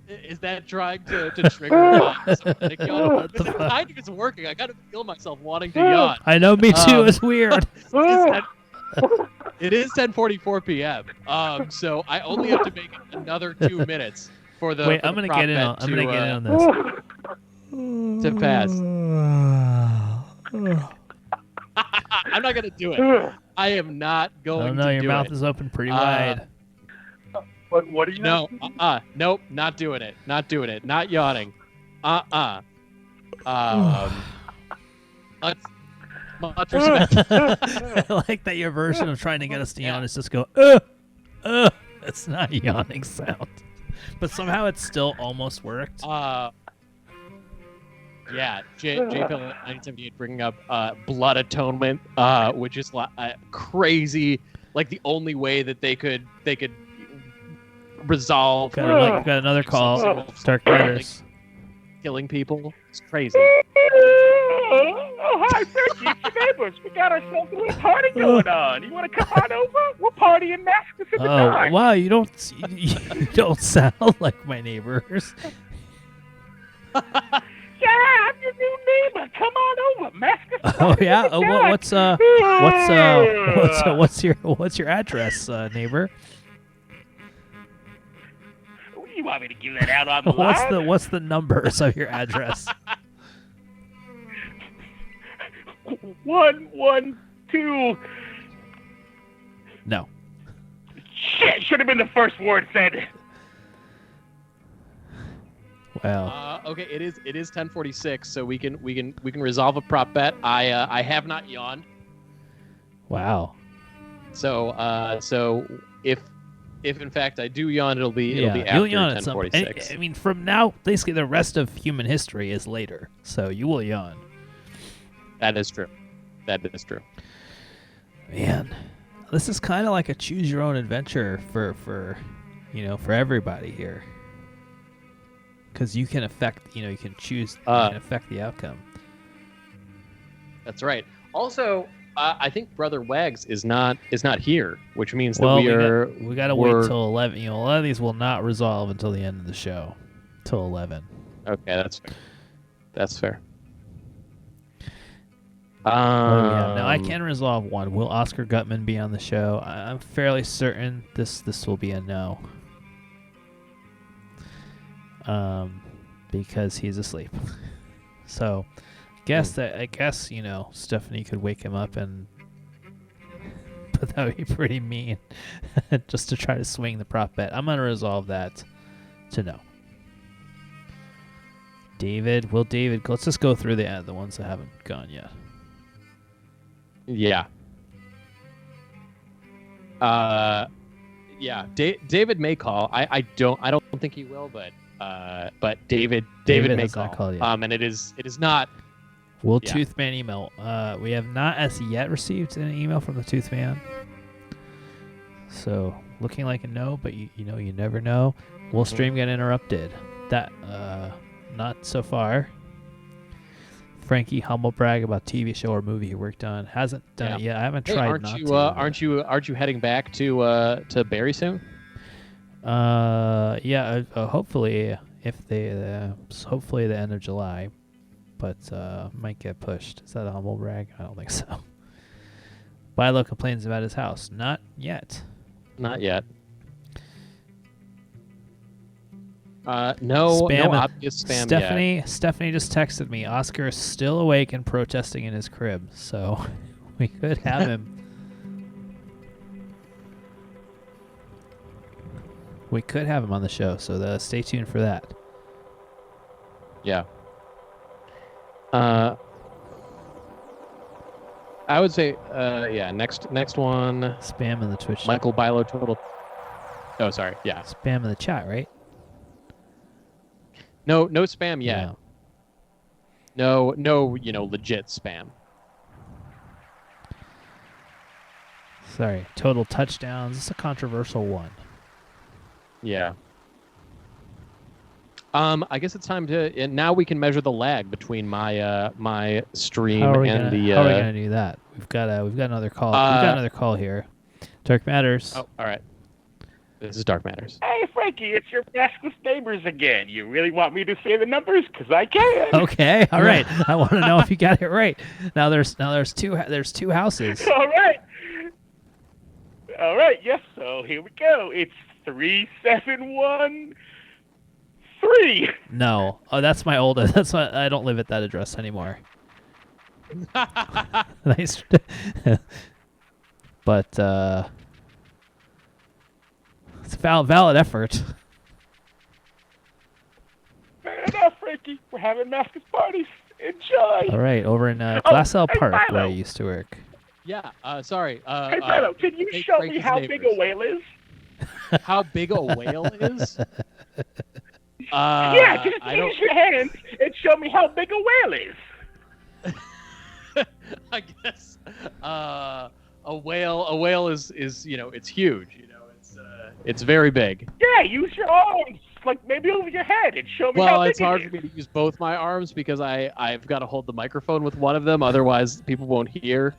Is that trying to trigger something? What the fuck? I think it's working. I gotta feel myself wanting to yawn. I know, me too. It's weird. It is 10:44 p.m. So I only have to make another 2 minutes for the. Wait, for I'm the gonna prop get in. bet I'm gonna get in on this. to pass. I'm not gonna do it. I am not going Oh no, to your do mouth it. is open pretty wide. What are you? No, nope, not doing it. Not doing it. Not yawning. Much respect. I like that your version of trying to get us to yawn is just go, That's not a yawning sound. But somehow it still almost worked. Yeah, J. Pill 1978 bringing up blood atonement, which is crazy. Like the only way that they could resolve Got another call. Dark Matters. killing people. It's crazy. Oh, hi, Frankie. It's your neighbors. We got ourselves a little party going on. You want to come on over? We're partying Maskus at the time. Wow, you don't sound like my neighbors. Yeah, I'm your new neighbor. Come on over, Maskus. Oh yeah. Oh, what's your address, neighbor? You want me to give that out on the line? What's the numbers of your address? 112. No. Shit, should have been the first word said. Well. Okay, it is 10:46, so we can resolve a prop bet. I have not yawned. Wow. So if in fact I do yawn, it'll be You'll after yawn at some 10:46. I mean, from now, basically the rest of human history is later, so you will yawn. That is true. Man, this is kind of like a choose your own adventure for everybody here. Because you can affect, you can choose, you can affect the outcome. That's right. Also, I think Brother Wags is not here, which means that we gotta wait till 11. A lot of these will not resolve until the end of the show, till 11. Okay, that's fair. That's fair. Now I can resolve one. Will Oscar Gutman be on the show? I'm fairly certain this will be a no. Because he's asleep. So, I guess Stephanie could wake him up, but that would be pretty mean, just to try to swing the prop bet. I'm gonna resolve that to no. David, let's just go through the ones that haven't gone yet. Yeah. Yeah. David may call. I don't think he will, but David may has call. not called yet. And it is not. Will Yeah. Toothman email? We have not as yet received an email from the Toothman. So looking like a no, but you never know. Will stream get interrupted? That not so far. Frankie humble brag about TV show or movie he worked on. Hasn't done it yet. I haven't tried. Aren't you heading back to Barry soon? Hopefully hopefully the end of July, but might get pushed. Is that a humble brag? I don't think so. Bilo complains about his house. Not yet. Not yet. No obvious spam yet. Stephanie just texted me. Oscar is still awake and protesting in his crib, so we could have him. We could have him on the show, so stay tuned for that. Yeah. I would say, next one. Spam in the Twitch. Michael Bilo total. Oh, sorry. Yeah. Spam in the chat, right? No spam yet. Yeah. No, legit spam. Sorry. Total touchdowns. This is a controversial one. Yeah. I guess it's time to. Now we can measure the lag between my my stream and the. How are we gonna do that? We've got another call. We've got another call here. Dark Matters. Oh, all right. This is Dark Matters. Hey, Frankie, it's your Maskless neighbors again. You really want me to say the numbers? Because I can. Okay, all right. I want to know if you got it right. Now there's two houses. All right. Yes. So here we go. It's 3713. No. Oh, that's my old. That's why I don't live at that address anymore. Nice. But it's a valid effort. Fair enough, Frankie. We're having Maskless parties. Enjoy. All right, over in Glassell Park, Milo. where I used to work. Yeah. Sorry. Hey, Milo, can you show me how big a whale is? How big a whale is? Yeah, just I don't. use your hands and show me how big a whale is. I guess a whale is it's huge. It's very big. Yeah, use your arms, like maybe over your head, and show me how Well, big it's hard it for is. me to use both my arms because I've got to hold the microphone with one of them, otherwise people won't hear.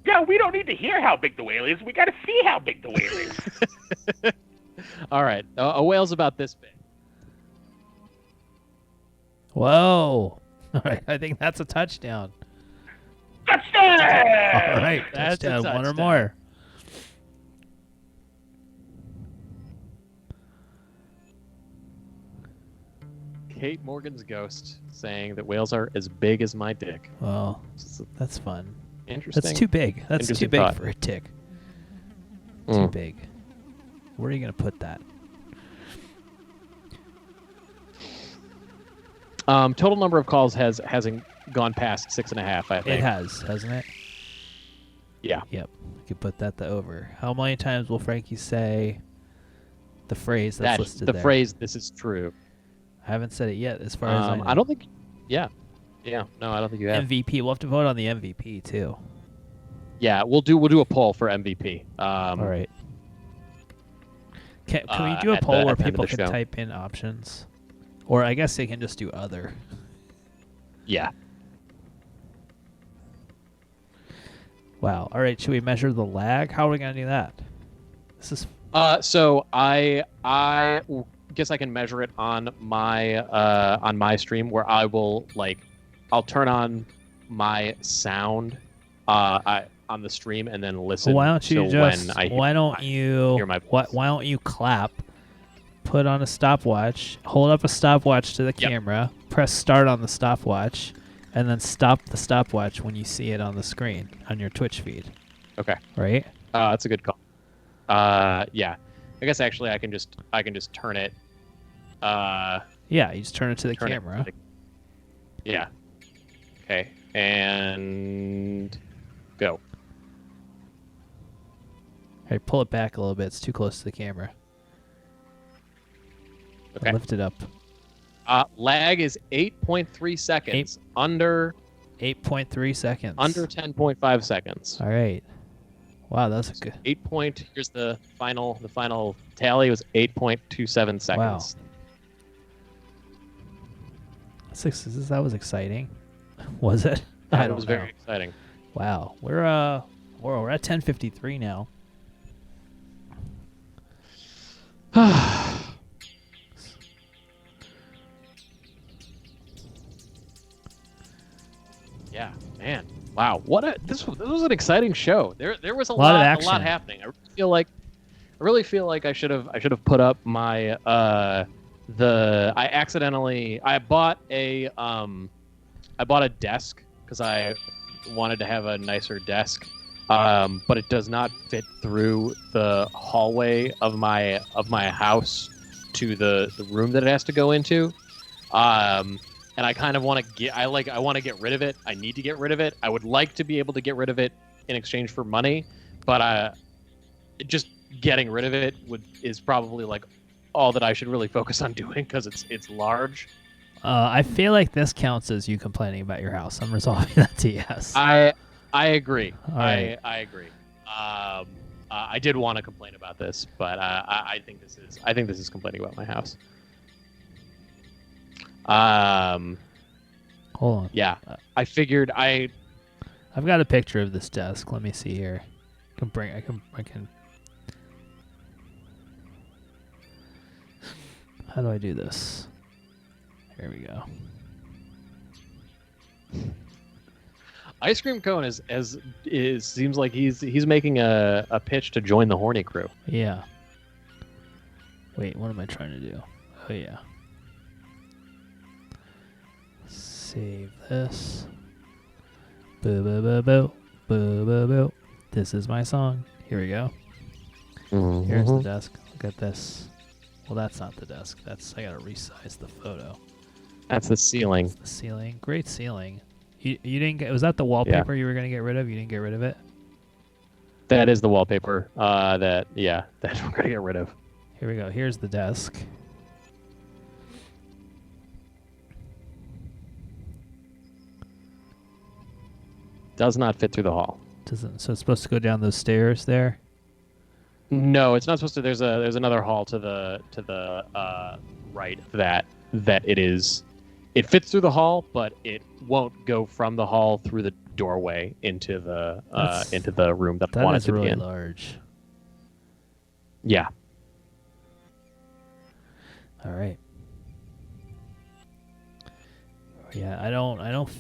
Yeah, we don't need to hear how big the whale is. We got to see how big the whale is. All right, a whale's about this big. Whoa. All right, I think that's a touchdown. Touchdown! All right, That's a touchdown. One or touchdown. more. Kate Morgan's ghost saying that whales are as big as my dick. Well, It's that's fun. interesting. That's too big. That's too Interesting big thought. for a tick. Too Mm. big. Where are you going to put that? Total number of calls hasn't gone past 6.5. I think It has, hasn't it? Yeah. Yep. We could put that to over. How many times will Frankie say the phrase that's That listed the there? phrase "this is true." I haven't said it yet, as far as I know. I don't think. Yeah. No, I don't think you have. MVP. We'll have to vote on the MVP too. Yeah, we'll do a poll for MVP. All right. Can we do a at the- poll where at the end of people the can show. type in options? Or I guess they can just do other. Yeah. Wow. All right. Should we measure the lag? How are we going to do that? This is So I guess I can measure it on my stream where I'll turn on my sound on the stream and then listen. why don't you to just when I why don't you hear my why don't you clap, put on a stopwatch, hold up a stopwatch to the Yep. camera, press start on the stopwatch, and then stop the stopwatch when you see it on the screen on your Twitch feed. Okay. Right? That's a good call. Yeah. I guess actually I can just turn it. Yeah, you just turn it to the Turn it camera. to Yeah. Okay. And go. All right, pull it back a little bit. It's too close to the camera. Okay. Lift it up. Lag is 8.3 seconds. Under 8.3 seconds. 10.5 seconds. All right. Wow, that's a good. Here's the final tally was 8.27 seconds. Wow. That was exciting. Was it? I That don't was know. very exciting. Wow, we're at 10:53 now. Yeah, man. Wow. This was an exciting show. There was a Lot of lot action. happening. I really feel like I should have put up my I bought a desk because I wanted to have a nicer desk. But it does not fit through the hallway of my house to the room that it has to go into. And I kind of want to I want to get rid of it. I need to get rid of it. I would like to be able to get rid of it in exchange for money, but just getting rid of it is probably like all that I should really focus on doing because it's large. I feel like this counts as you complaining about your house. I'm resolving that to yes. I agree. All right. I agree. I did want to complain about this, but I think this is complaining about my house. Hold on. Yeah. I figured I've got a picture of this desk. Let me see here. I can. How do I do this? Here we go. Ice Cream Cone seems like he's making a pitch to join the Horny Crew. Yeah. Wait, what am I trying to do? Oh yeah. Save this. Boo boo boo boo boo boo boo. This is my song. Here we go. Here's the desk. Look at this. Well, that's not the desk. I gotta resize the photo. That's the ceiling. The ceiling. Great ceiling. You didn't get. Was that the wallpaper you were gonna get rid of? You didn't get rid of it. That is the wallpaper. That we're gonna get rid of. Here we go. Here's the desk. Does not fit through the hall. Doesn't so it's supposed to go down those stairs there? No, it's not supposed to. There's another hall to the right that it is. It fits through the hall, but it won't go from the hall through the doorway into the room that I That want it is to be really in. large. Yeah. All right. Yeah, I don't think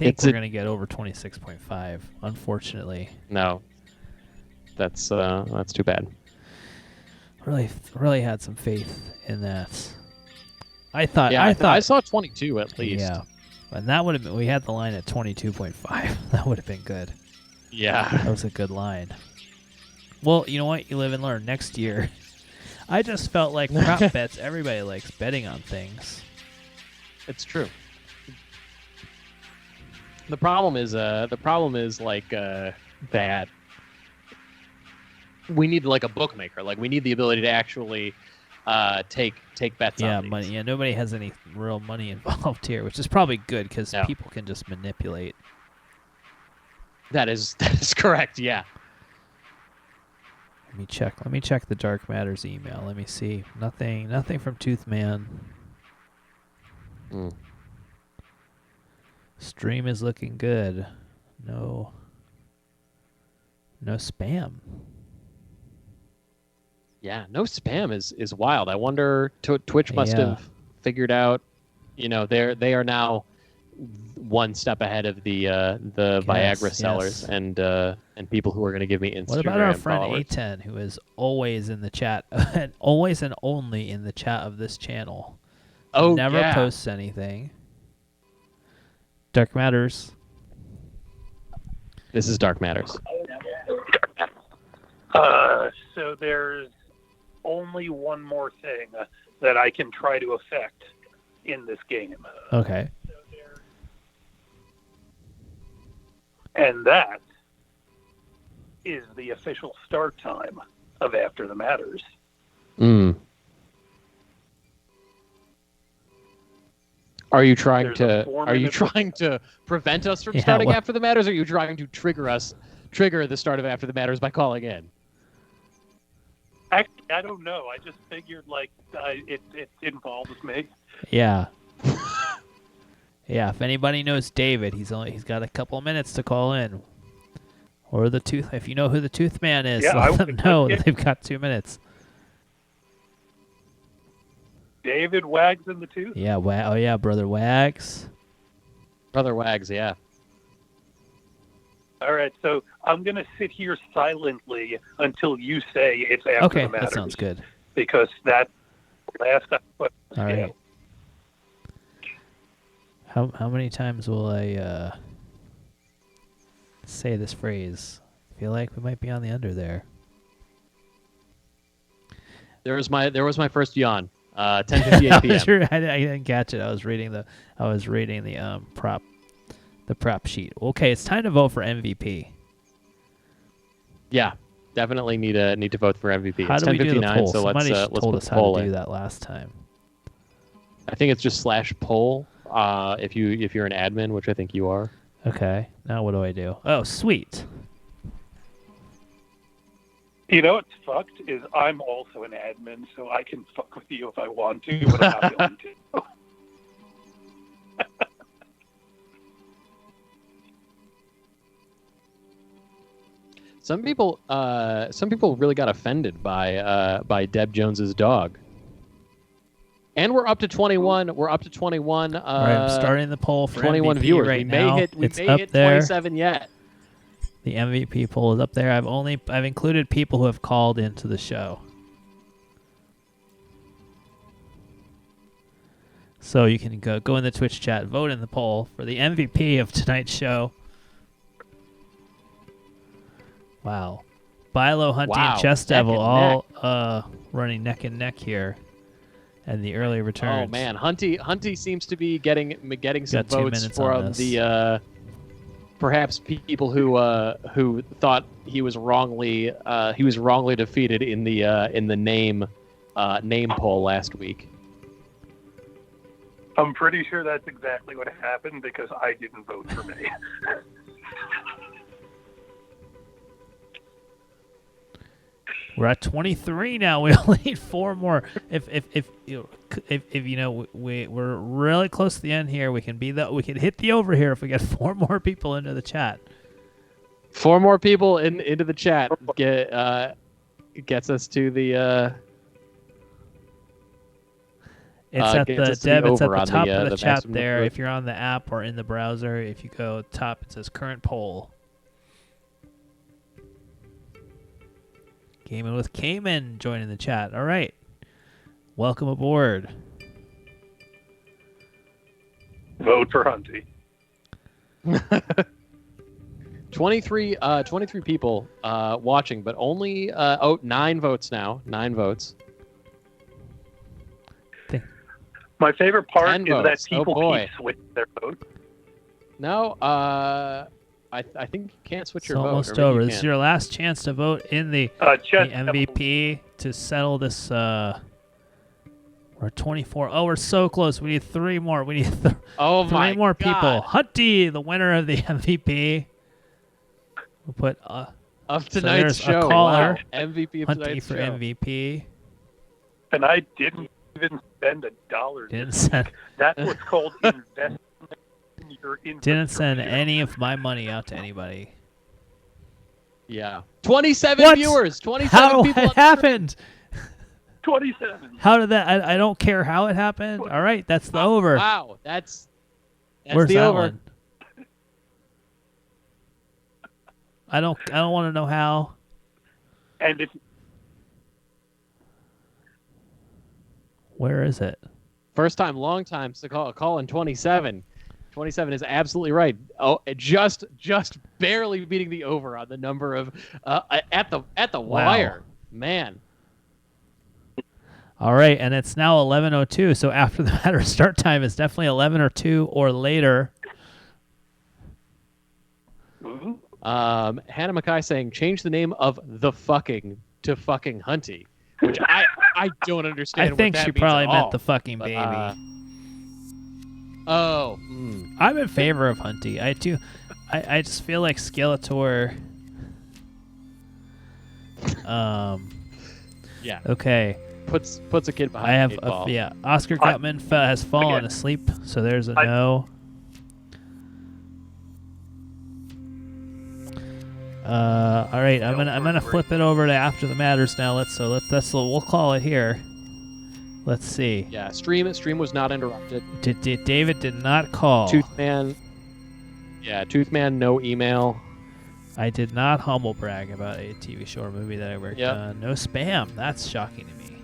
It's we're a- gonna get over 26.5. Unfortunately, No. That's too bad. really had some faith in that. I thought. Yeah, I thought. I saw 22 at least. Yeah, and that would have been. We had the line at 22.5. That would have been good. Yeah. That was a good line. Well, you know what? You live and learn. Next year, I just felt like prop bets. Everybody likes betting on things. It's true. The problem is like that we need like a bookmaker. Like we need the ability to actually take bets Yeah, on these. money. Yeah, nobody has any real money involved here, which is probably good because No. people can just manipulate. That is correct. Yeah. Let me check. Let me check the Dark Matters email. Let me see. Nothing from Toothman. Mm. Stream is looking good. No spam. Yeah. No spam is wild. I wonder Twitch must Yeah. have figured out. You know, they are now one step ahead of the Viagra sellers yes. and people who are going to give me Instagram What about our friend followers. A10, who is always in the chat, and always and only in the chat of this channel? Oh, Never yeah. posts anything. Dark Matters. This is Dark Matters. So there's only one more thing that I can try to affect in this game, Okay. and that is the official start time of After the Matters. Mm. Are you trying There's a to 4 are you minute- trying to prevent us from Yeah, starting what- After the Matters, or are you trying to trigger the start of After the Matters by calling in? Actually, I don't know. I just figured like it involves me. Yeah. Yeah. If anybody knows David, he's got a couple of minutes to call in. Or the tooth. If you know who the Tooth Man is, Yeah, I let them would- know yeah. that they've got 2 minutes. David Wags in the Tooth. Yeah. Oh yeah, brother Wags. Brother Wags, yeah. All right, so I'm gonna sit here silently until you say it's After Okay, the Matters. that sounds good. Because that's the last I put. All right. How many times will I say this phrase? I feel like we might be on the under there. There was my first yawn. 10:58 p.m. Sure, I didn't catch it. I was reading the prop sheet. Okay, it's time to vote for MVP. Yeah, definitely need to vote for MVP. How It's do we do the 10:59, poll? so Somebody let's told put us the how poll to in. do that last time. I think it's just /poll. If you're an admin, which I think you are. Okay, now what do I do? Oh, sweet. You know what's fucked is I'm also an admin, so I can fuck with you if I want to, but I'm not going to. Some people really got offended by Deb Jones's dog. And we're up to 21. We're up to 21. All right, I'm starting the poll for 21 MVP viewers. right we now. may hit It's up hit there. 27 yet. The MVP poll is up there. I've included people who have called into the show. So you can go in the Twitch chat, vote in the poll for the MVP of tonight's show. Wow. Bilo, Hunty, Wow, and Chess neck Devil and all running neck and neck here. And the early returns. Oh man, Hunty seems to be getting some Got 2 votes minutes on from this. the perhaps people who thought he was wrongly defeated in the name poll last week. I'm pretty sure that's exactly what happened because I didn't vote for me. We're at 23 now. We only need 4 more. If we're really close to the end here, we can hit the over here if we get 4 more people into the chat. 4 more people into the chat gets us to the. It's at gets the us to Deb. It's at over the on top the, of the the chat maximum there. vote. If you're on the app or in the browser, if you go top, it says current poll. Gaming with Cayman joining the chat. All right, welcome aboard. Vote for Hunty. 23 people watching, but only 9 votes now. 9 votes. My favorite part 10 is votes. that Oh, people boy. keep switching their vote. No, I think you can't switch It's your vote. almost or maybe over. you This is can. your last chance to vote in the Chest MVP to settle this. We're at 24. Oh, we're so close. We need 3 more. We need Oh 3 my more God. people. Hunty, the winner of the MVP. We'll put Of so tonight's there's a show. caller. Wow. MVP of Hunty tonight's for show. MVP. And I didn't even spend $1. Didn't send That's what's called investing in your didn't send infrastructure. any of my money out to anybody. Yeah. 27 What? viewers. 27 How people. it happened? 27. How did that? I don't care how it happened. All right, that's the over. Wow. That's Where's the that over. one? I don't want to know how. And if Where is it? First time, long time to call in 27. 27 is absolutely right. Oh, just barely beating the over on the number of at the Wow. wire. Man. All right, and it's now 11:02. So after the matter start time, it's definitely 11 or 2 or later. Hannah Mackay saying change the name of the fucking to fucking Hunty, which I don't understand. I think what that she means probably at meant all. the fucking But, baby. I'm I'm in favor of Hunty. I do. I just feel like Skeletor. Yeah. Okay. Puts a kid behind I have the eight ball. yeah. Oscar Gutman has fallen again. asleep, so there's a no. All right, I'm gonna flip it over to after the matters now. We'll call it here. Let's see. Yeah, stream was not interrupted. David did not call. Toothman. Yeah, Toothman, no email. I did not humble brag about a TV show or movie that I worked Yep. on. No spam. That's shocking to me.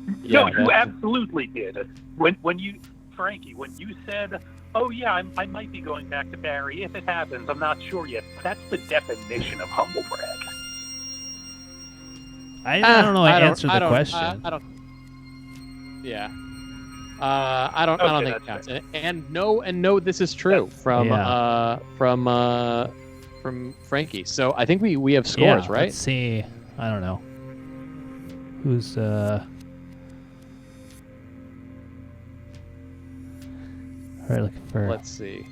no, Yeah, you that- absolutely did. When you, Frankie, when you said, "Oh yeah, I might be going back to Barry if it happens. I'm not sure yet." That's the definition of humble brag. I don't know. I answered the I don't- question. I don't. Yeah. I don't Okay, think it that's counts. And no, this is true from Yeah. from Frankie. So I think we have scores, Yeah, right? Let's see. I don't know. Who's All right, looking for. Let's see.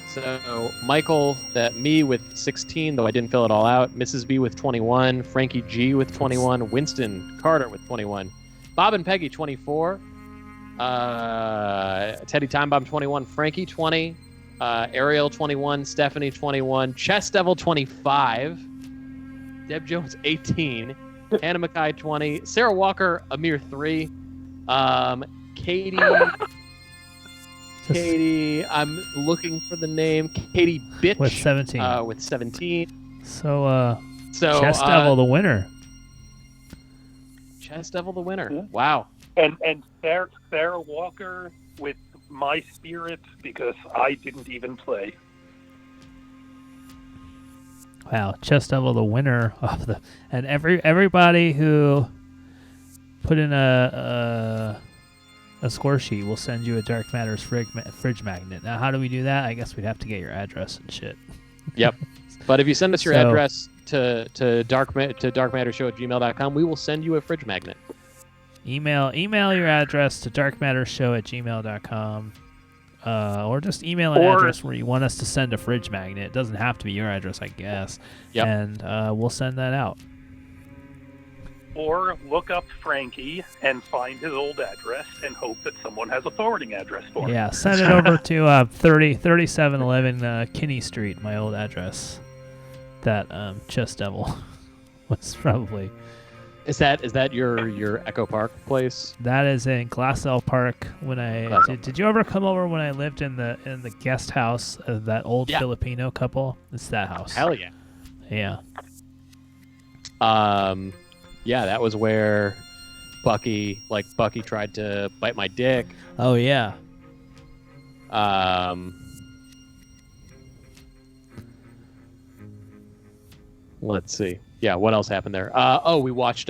So Michael, me with 16, though I didn't fill it all out. Mrs. B with 21. Frankie G with 21. Winston Carter with 21. Bob and Peggy 24. Teddy Time Bomb 21. Frankie 20. Ariel 21. Stephanie 21. Chess Devil 25. Deb Jones 18. Hannah Mackay 20. Sarah Walker a mere 3. Katie. Katie, I'm looking for the name. Katie Bitch with 17. with 17. So So Chess Devil, the winner. Chess Devil, the winner. Yeah. Wow. And Sarah Walker with my spirit because I didn't even play. Wow, Chess Devil, the winner of the, and everybody who put in a a score sheet, we'll send you a Dark Matters fridge magnet. Now, how do we do that? I guess we'd have to get your address and shit. Yep. But if you send us your So- address to darkmattershow@gmail.com, we will send you a fridge magnet. Email your address to darkmattershow@gmail.com. Or just email an address where you want us to send a fridge magnet. It doesn't have to be your address, I guess. Yep. And we'll send that out. Or look up Frankie and find his old address and hope that someone has a forwarding address for him. Yeah, send it over to 3711 Kinney Street, my old address. That Chess Devil was probably. Is that your Echo Park place? That is in Glassell Park. When did you ever come over when I lived in the guest house of that old Filipino couple? It's that house. Hell yeah. Yeah. Yeah, that was where Bucky tried to bite my dick. Oh yeah. Let's see. Yeah, what else happened there? We watched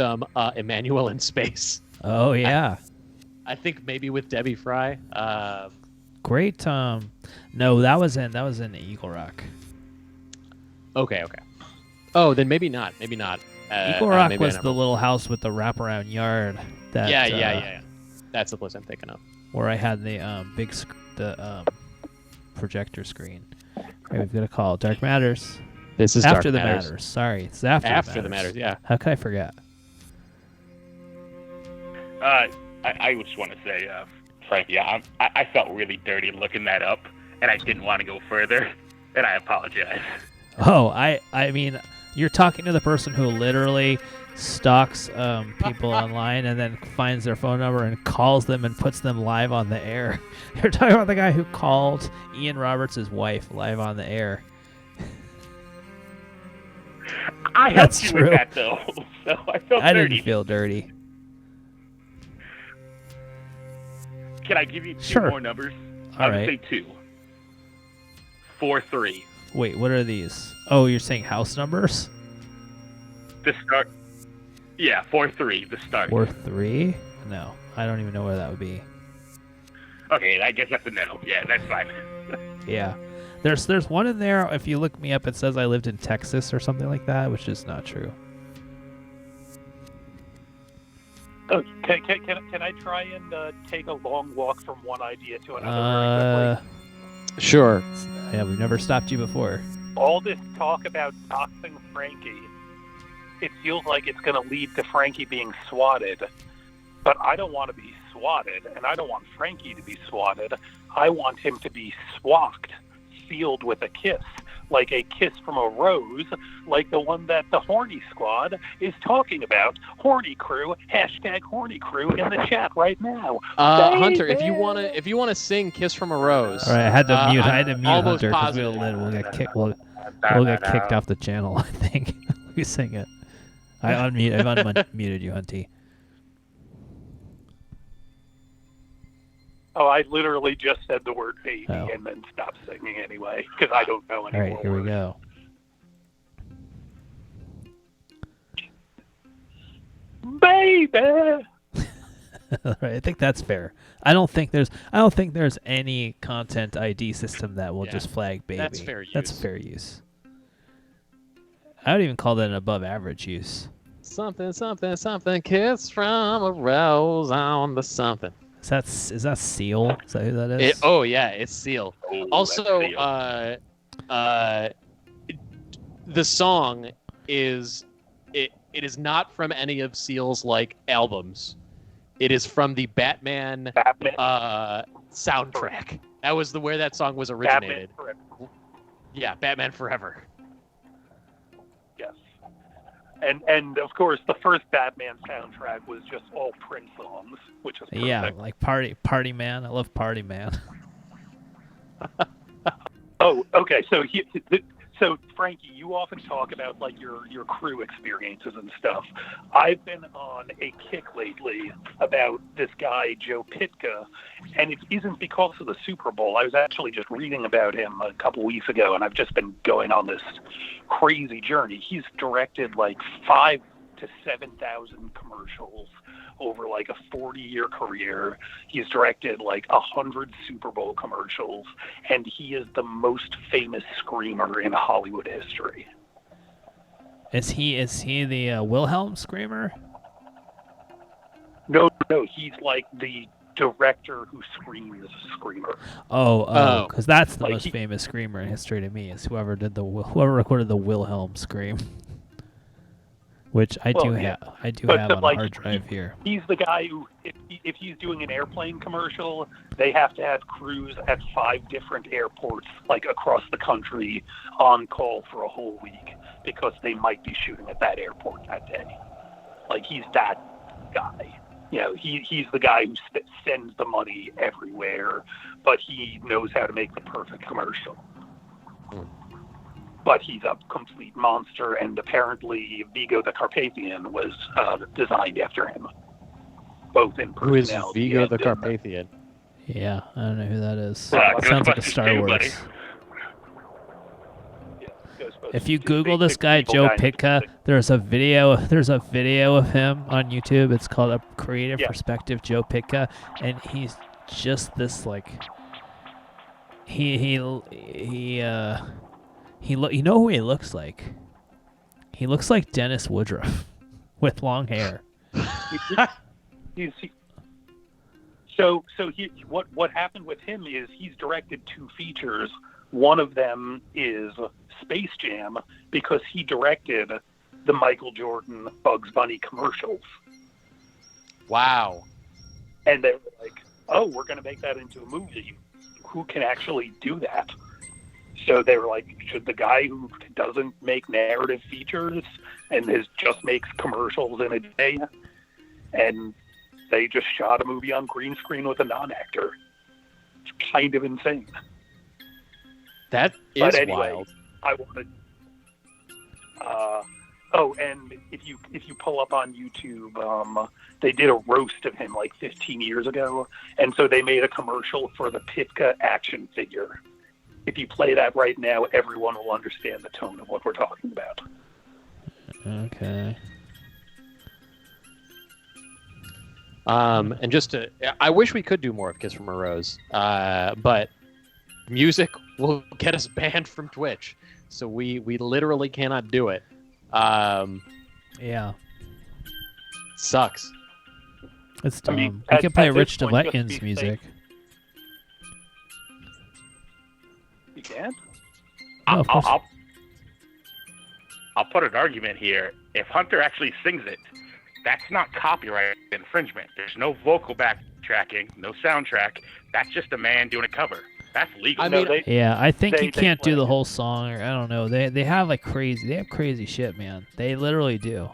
Emmanuel in Space. Oh yeah. I think maybe with Debbie Fry. Great. No, that was in Eagle Rock. Okay. Oh, then maybe not. Eagle Rock was the little house with the wraparound yard. That, yeah. That's the place I'm thinking of. Where I had the projector screen. Right, we've got a call. Dark Matters. This is After Dark the Matters. Matters. Sorry, it's after the Matters. Yeah. How could I forget? I just want to say, Frankie, I felt really dirty looking that up, and I didn't want to go further, and I apologize. Oh, I mean, you're talking to the person who literally stalks people online and then finds their phone number and calls them and puts them live on the air. You're talking about the guy who called Ian Roberts' wife live on the air. I That's helped you true. with that, though, so I felt I dirty. didn't feel dirty. Can I give you two Sure. more numbers? All I'll right. just say 2. 4, 3. Wait, what are these? Oh, you're saying house numbers? The start. Yeah, 4, 3. The start. 4-3? No, I don't even know where that would be. Okay, I guess that's a no. Yeah, that's fine. Yeah. There's one in there. If you look me up, it says I lived in Texas or something like that, which is not true. Oh, can I try and take a long walk from one idea to another very quickly? Sure. Yeah, we've never stopped you before. All this talk about doxing Frankie, it feels like it's going to lead to Frankie being swatted. But I don't want to be swatted, and I don't want Frankie to be swatted. I want him to be swacked, sealed with a kiss, like a kiss from a rose, like the one that the Horny Squad is talking about. Horny Crew, hashtag Horny Crew in the chat right now. Oh, Hunter, if you wanna sing "Kiss from a Rose," All right, I had to mute. I had to I'm mute almost Hunter because positive. we'll get kicked. We'll get kicked off the channel. I think we sing it. I've unmuted you, Hunty. Oh, I literally just said the word baby Oh. and then stopped singing anyway, because I don't know All anymore. right, here we go. Baby! All right, I think that's fair. I don't think there's any content ID system that will Yeah, just flag baby. that's fair That's use. fair use. I would even call that an above average use. something, kiss from a rose on the something. Is that Seal? Is that who that is? It's Seal. Oh, Also, that's Seal. the song is it is not from any of Seal's albums. It is from the Batman soundtrack. That was where that song was originated. Batman Forever. Yeah, Batman Forever. Yes. And of course, the first Batman soundtrack was just all Prince songs, which is perfect. Yeah, like Party Man. I love Party Man. Oh, okay. So Frankie, you often talk about your crew experiences and stuff. I've been on a kick lately about this guy Joe Pitka, and it isn't because of the Super Bowl. I was actually just reading about him a couple weeks ago, and I've just been going on this crazy journey. He's directed 5 to 7,000 commercials over like a 40-year career. He's directed like 100 Super Bowl commercials, and he is the most famous screamer in Hollywood history. Is he the Wilhelm screamer? No, he's like the director who screams screamer. Oh, because that's the Like most he- famous screamer in history to me. Is whoever recorded the Wilhelm scream, which I Well, do yeah. have. I do But- have but, on like, a hard drive here. He's the guy who, if he's doing an airplane commercial, they have to have crews at 5 different airports, like across the country, on call for a whole week because they might be shooting at that airport that day. Like, he's that guy. You know, he's the guy who sends the money everywhere, but he knows how to make the perfect commercial. But he's a complete monster, and apparently Vigo the Carpathian was designed after him, both in Who is personality Vigo and the in- Carpathian? Yeah, I don't know who that is. Sounds Sounds like a Ghostbusters Star 2, Wars. buddy. Yeah, Ghostbusters If you 2, Google big this guy evil Joe guy. Pitka, there's a video of him on YouTube. It's called A Creative Yeah. Perspective Joe Pitka, and he's just this like he look. You know who he looks like? He looks like Dennis Woodruff with long hair. So what happened with him is he's directed 2 features. One of them is Space Jam because he directed the Michael Jordan Bugs Bunny commercials. Wow. And they were like, oh, we're going to make that into a movie. Who can actually do that? So they were like, should the guy who doesn't make narrative features and just makes commercials in a day? And they just shot a movie on green screen with a non-actor. It's kind of insane. That is But anyway, wild. I wanted. And if you pull up on YouTube, they did a roast of him like 15 years ago, and so they made a commercial for the Pitka action figure. If you play that right now, everyone will understand the tone of what we're talking about. Okay. And I wish we could do more of Kiss from a Rose, but music will get us banned from Twitch, so we literally cannot do it. Yeah. Sucks. It's I dumb. mean, We at- can play at this Rich point, just DeVetton's be music. You can't? Oh, of course. I'll put an argument here. If Hunter actually sings it, that's not copyright infringement. There's no vocal backtracking, no soundtrack. That's just a man doing a cover. That's legal. I No, mean, Yeah, I think They- you they can't do play the it. whole song, or I don't know. They have like crazy. They have crazy shit, man. They literally do.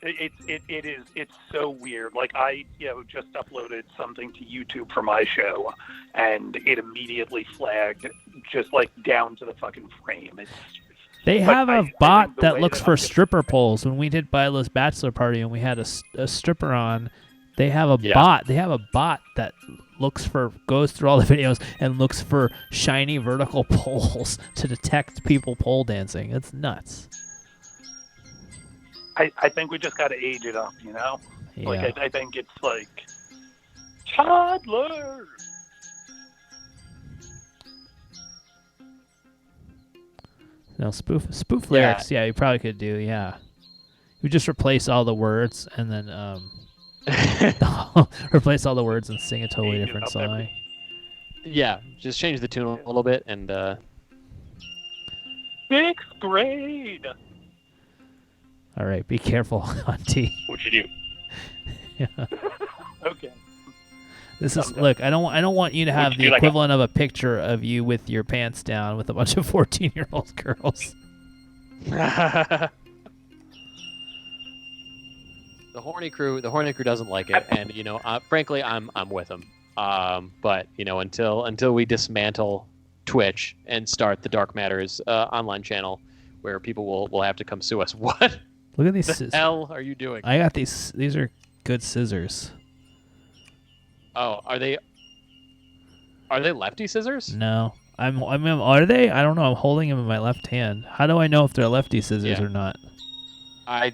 It's so weird. Like I just uploaded something to YouTube for my show, and it immediately flagged just like down to the fucking frame. They But have I a think bot the that way looks that for I'm getting- stripper poles. When we did Bilo's bachelor party and we had a stripper on, they have a Yeah. bot. They have a bot that goes through all the videos and looks for shiny vertical poles to detect people pole dancing. It's nuts. I think we just got to age it up, you know. Yeah. Like I think it's like toddler. No, spoof Yeah. lyrics. Yeah, you probably could do. Yeah, you just replace all the words and then replace all the words and sing a totally Age it different up every- song. yeah, just change the tune a little bit, and 6th grade. All right, be careful, Auntie. What you do? Okay. This is Someday. look. I don't want you to have you the do like a- equivalent of a picture of you with your pants down with a bunch of 14-year-old girls. the horny crew doesn't like it, and frankly, I'm with them. But until we dismantle Twitch and start the Dark Matters online channel, where people will have to come sue us. What Look at these. the hell are you doing? I got these. These are good scissors. Oh, are they lefty scissors? No, are they? I don't know. I'm holding them in my left hand. How do I know if they're lefty scissors Yeah. or not? I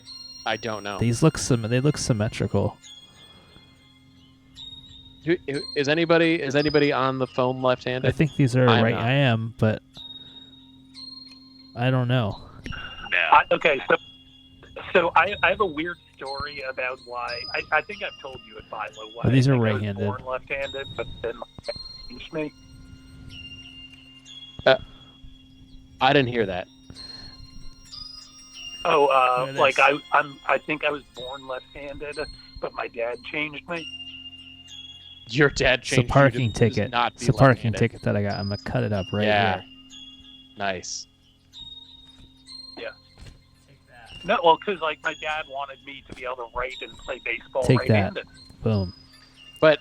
don't know. These look they look symmetrical. Is anybody on the phone left-handed? I think these are I am right. not. I am, but I don't know. Okay, so I have a weird story about why. I think I've told you at Philo why. Oh, these I are think I was right-handed. born left-handed, but then my parents changed me. I didn't hear that. Oh, Look at like this. I think I was born left-handed, but my dad changed me. Your dad It's a changed parking you to ticket. not It's be a parking left-handed. ticket that I got. I'm gonna cut it up right Yeah. here. Nice. No, well, because like my dad wanted me to be able to write and play baseball Take that. right-handed. Boom. But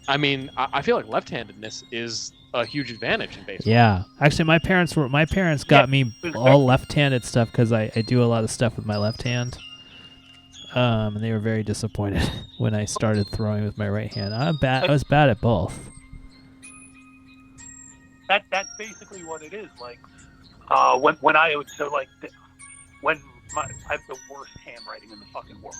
I mean, I feel like left-handedness is a huge advantage in baseball. Yeah, actually, my parents got me it was all left-handed stuff because I do a lot of stuff with my left hand. And they were very disappointed when I started throwing with my right hand. I was bad at both. That's basically what it is. Like when I would I have the worst handwriting in the fucking world,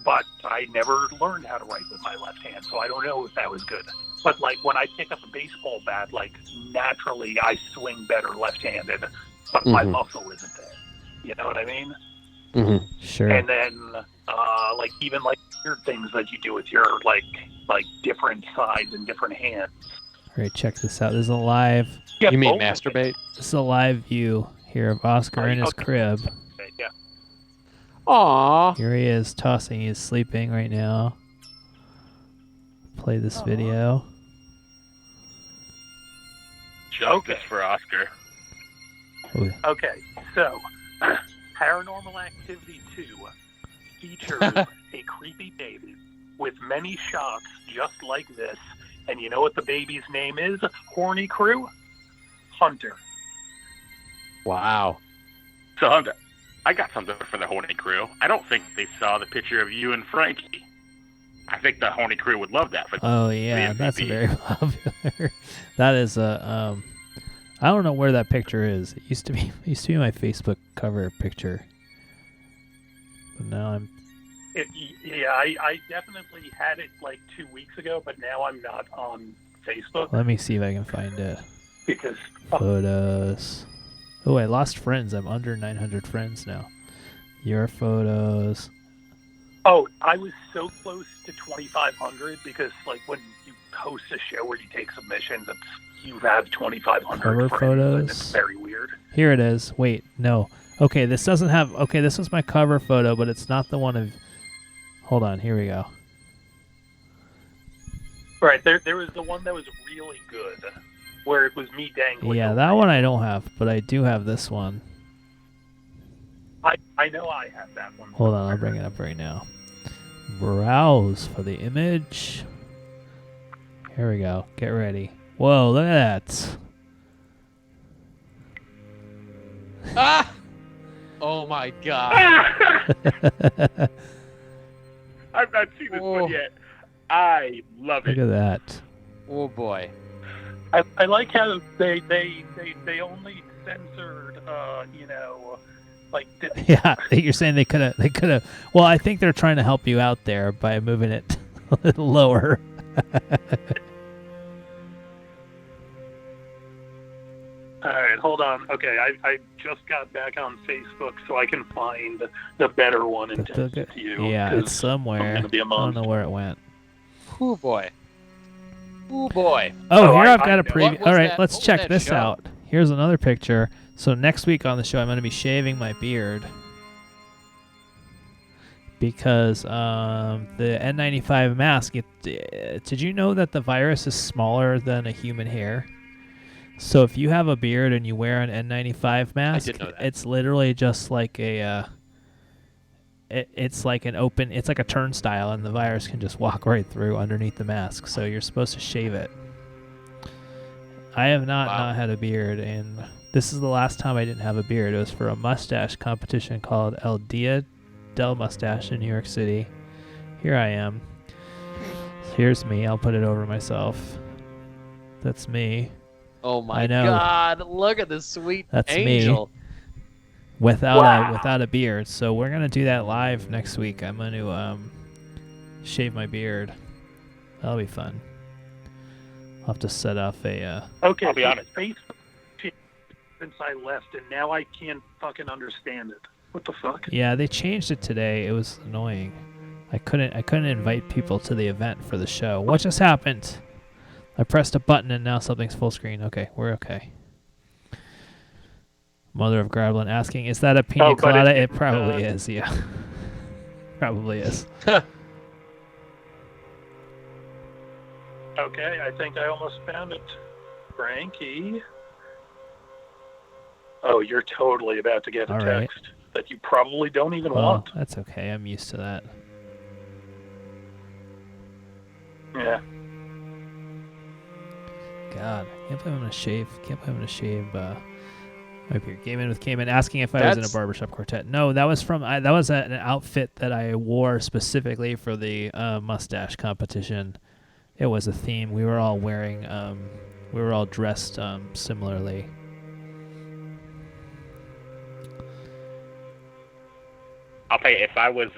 but I never learned how to write with my left hand, so I don't know if that was good. But like when I pick up a baseball bat, like naturally I swing better left-handed, but my Mhm. muscle isn't there. You know what I mean? Mm-hmm. Sure. And then like even like weird things that you do with your like different sides and different hands. All right, check this out. This is a live. You mean both of them. masturbate? This is a live view here of Oscar in his Okay. crib. Yeah. Aww. Here he is tossing. He's sleeping right now. Play this Aw. video. Justice for Oscar. Okay, so Paranormal Activity 2 features a creepy baby with many shots just like this. And you know what the baby's name is? Horny Crew? Hunter. Wow. So, Hunter, I got something for the Horny Crew. I don't think they saw the picture of you and Frankie. I think the Horny Crew would love that. Oh yeah, the that's MVP. very popular. That is a I don't know where that picture is. It used to be my Facebook cover picture. But now I'm I definitely had it like 2 weeks ago, but now I'm not on Facebook let me see if I can find it. because Photos. Oh, I lost friends. I'm under 900 friends now. Your photos. oh, I was so close to 2,500 because like when you host a show where you take submissions, you have 2,500 Cover friends, photos. and it's very weird. Here it is. Wait, no. Okay, this doesn't have. Okay, this was my cover photo, but it's not the one of. Hold on. Here we go. Right, there was the one that was really good, where it was me dangling. Yeah, over that it. one I don't have, but I do have this one. I know I have that one. Hold on, I'll bring it up right now. Browse for the image. Here we go. Get ready. Whoa, look at that. Ah! Oh my god. I've not seen this Oh. one yet. I love Look it. at that. Oh boy. I like how they only censored, like Yeah, you're saying they could have. Well, I think they're trying to help you out there by moving it a little lower. All right, hold on. Okay, I just got back on Facebook, so I can find the better one and text it to you. Yeah, 'cause it's somewhere. I'm gonna be a I don't know monster. where it went. Oh boy. Oh boy. Oh, Oh, here I I've got a know. preview. What was All right, that- let's what was check that this show? out. Here's another picture. So next week on the show, I'm going to be shaving my beard because the N95 mask. Did you know that the virus is smaller than a human hair? So if you have a beard and you wear an N95 mask, did know that. it's literally just like a. It's like an open. It's like a turnstile, and the virus can just walk right through underneath the mask. So you're supposed to shave it. I have not Wow. had a beard, and this is the last time I didn't have a beard. It was for a mustache competition called El Dia del Mustache in New York City. Here I am. Here's me. I'll put it over myself. That's me. Oh my I know. god. Look at this sweet That's me. angel. without a beard. So we're gonna do that live next week. I'm gonna shave my beard. That'll be fun. I'll have to set off a. Okay, I'll be honest. Facebook changed since I left, and now I can't fucking understand it. What the fuck? Yeah, they changed it today. It was annoying. I couldn't invite people to the event for the show. What just happened? I pressed a button and now something's full screen. Okay, we're okay. Mother of Grablin asking, is that a pina colada? It probably is, yeah. Probably is. Okay, I think I almost found it. Frankie. Oh, you're totally about to get a All right. text that you probably don't even Well, want. that's okay. I'm used to that. Yeah. God, can't believe I'm gonna shave. My beard. Gaming with Cayman asking if I was in a barbershop quartet. No, that was from that was an outfit that I wore specifically for the mustache competition. It was a theme. We were all wearing. We were all dressed similarly. I'll tell you, if I was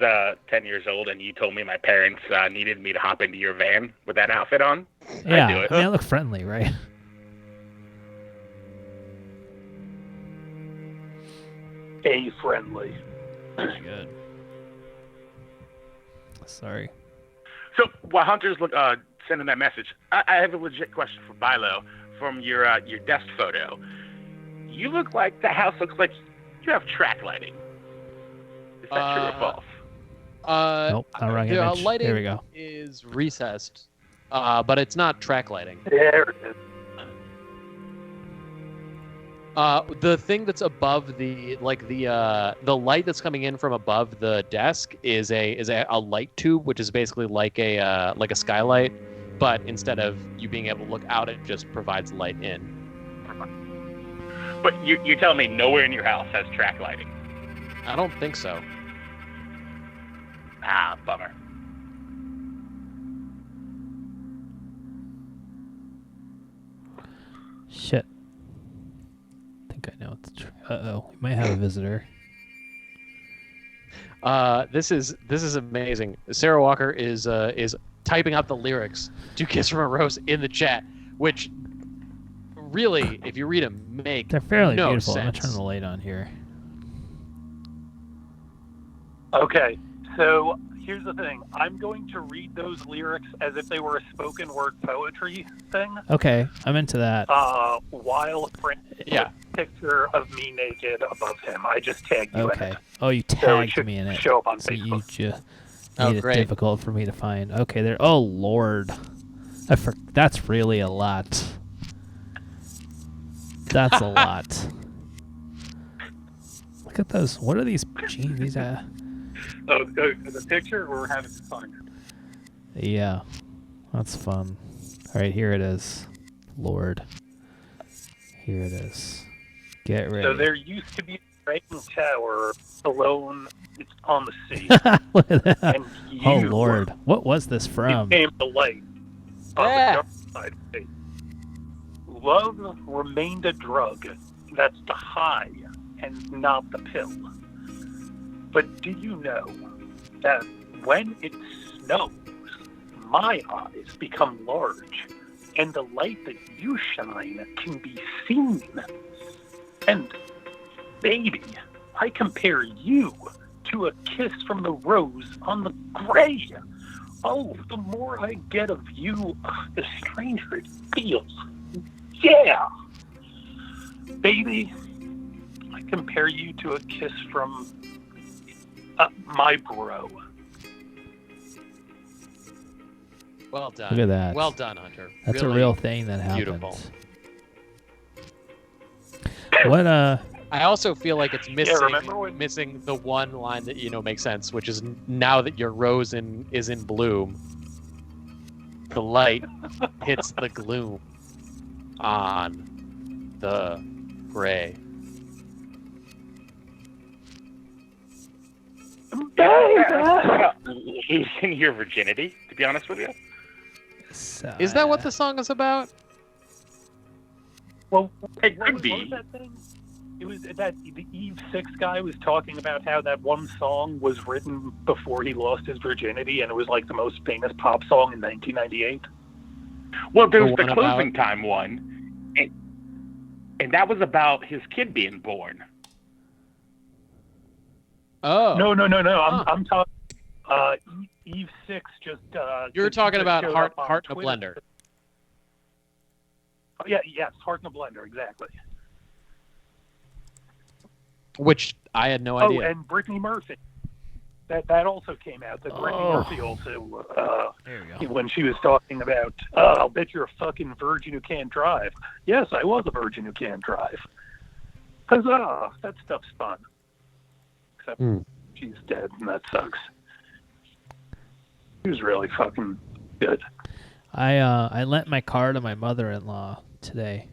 10 years old and you told me my parents needed me to hop into your van with that outfit on, Yeah, I'd do it. I mean, I look friendly, right? Friendly. Very good. Sorry. So while Hunter's sending that message, I have a legit question for Bilo from your desk photo. You look like the house looks like you have track lighting. Is that true or false? Nope, not wrong The image. lighting There we go. is recessed, but it's not track lighting. There it is. The thing that's above the light that's coming in from above the desk is a light tube, which is basically like a skylight, but instead of you being able to look out, it just provides light in. But you're telling me nowhere in your house has track lighting? I don't think so. Ah, bummer. Shit. I think I know what the uh-oh. We might have a visitor. This is amazing. Sarah Walker is typing out the lyrics to "Kiss from a Rose" in the chat, which really, if you read them, make They're fairly no beautiful. I'm sense. gonna turn the light on here. Okay, so here's the thing. I'm going to read those lyrics as if they were a spoken word poetry thing. Okay, I'm into that. While Frank Yeah. picture of me naked above him. I just tagged you in Okay. it. Oh, you So it tagged should me in it. show up on So you Facebook. just Oh, made it great. difficult for me to find. Okay, there. Oh Lord, that's really a lot. That's a lot. Look at those. What are these? Gee, these Oh, the picture, we're having fun. Yeah, that's fun. All right, here it is. Lord, here it is. Get ready. So there used to be a Reagan Tower alone. It's on the sea. Look at that. And Oh you Lord, what was this from? became the light on Yeah. the dark side of faith. Love remained a drug. That's the high and not the pill. But do you know that when it snows, my eyes become large, and the light that you shine can be seen? And, baby, I compare you to a kiss from the rose on the gray. Oh, the more I get of you, the stranger it feels. Yeah! Baby, I compare you to a kiss from my bro. Well done. Look at that. Well done, Hunter. That's Really a real thing that happened. beautiful. What I also feel like it's missing remember when- missing the one line that makes sense, which is now that your rose is in bloom, the light hits the gloom on the gray. Losing your virginity, to be honest with you. Is that what the song is about? Well, It what could be. was that thing? It was that the Eve Six guy was talking about how that one song was written before he lost his virginity, and it was like the most famous pop song in 1998. Well, there's The the one closing about- time one, and that was about his kid being born. Oh. No. Huh. I'm talking. Eve Six just. You're talking just about showed Heart up on in a Twitter. Blender. Oh, yes, Heart in a Blender, exactly. Which I had no Oh, idea. and Brittany Murphy. That also came out. That Brittany Oh. Murphy also, There we go. when she was talking about, I'll bet you're a fucking virgin who can't drive. Yes, I was a virgin who can't drive. Huzzah! That stuff's fun. Except she's dead, and that sucks. She was really fucking good. I lent my car to my mother-in-law today.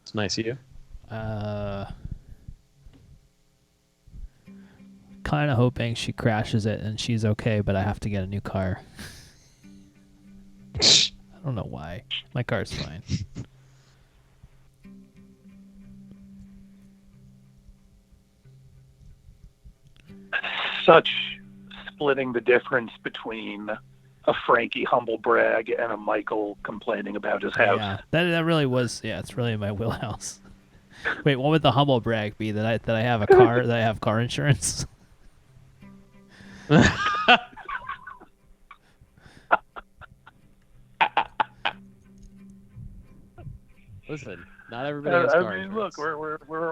It's nice of you. Kind of hoping she crashes it and she's okay, but I have to get a new car. I don't know why. My car's fine. Such splitting the difference between a Frankie humble brag and a Michael complaining about his house. Yeah, that really was. Yeah, it's really my wheelhouse. Wait, what would the humble brag be? That I have a car? That I have car insurance? Listen, not everybody has I car mean, insurance. look,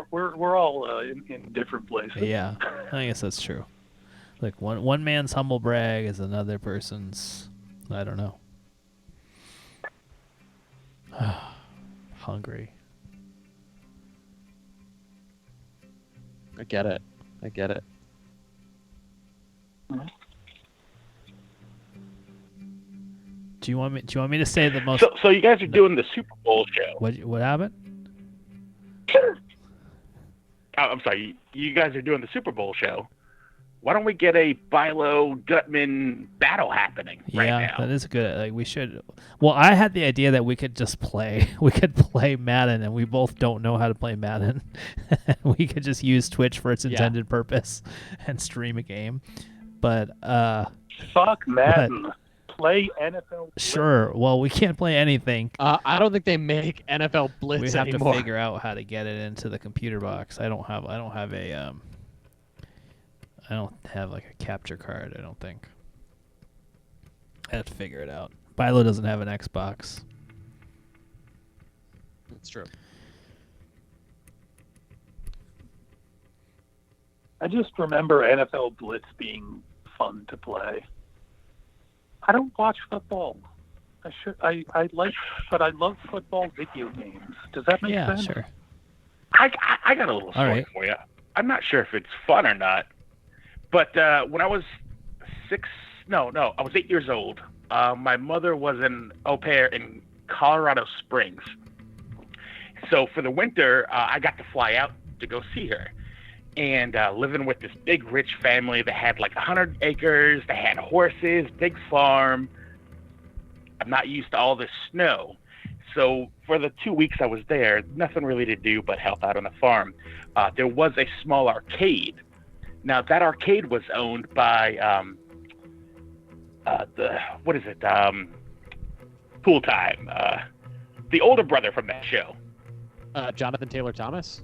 we're all in different places. Yeah, I guess that's true. Like one man's humble brag is another person's. I don't know. Hungry. I get it. I get it. Do you want me to say the most? So you guys are doing the Super Bowl show. What happened? Oh, I'm sorry. You guys are doing the Super Bowl show. Why don't we get a Bilo Gutman battle happening right Yeah, now? that is good. Like we should. Well, I had the idea that we could just play. We could play Madden, and we both don't know how to play Madden. We could just use Twitch for its intended purpose and stream a game. But Fuck Madden. Play NFL. sure. Well, we can't play anything. I don't think they make NFL Blitz We have anymore. to figure out how to get it into the computer box. I don't have like a capture card, I don't think. I have to figure it out. Bilo doesn't have an Xbox. It's true. I just remember NFL Blitz being fun to play. I don't watch football. I like, but I love football video games. Does that make Yeah, sense? sure. I got a little story right. for you. I'm not sure if it's fun or not, but when I was I was 8 years old. My mother was an au pair in Colorado Springs. So for the winter, I got to fly out to go see her. And living with this big, rich family that had like 100 acres, they had horses, big farm. I'm not used to all this snow. So for the 2 weeks I was there, nothing really to do but help out on the farm. There was a small arcade. Now that arcade was owned by Pool Time, the older brother from that show. Jonathan Taylor Thomas.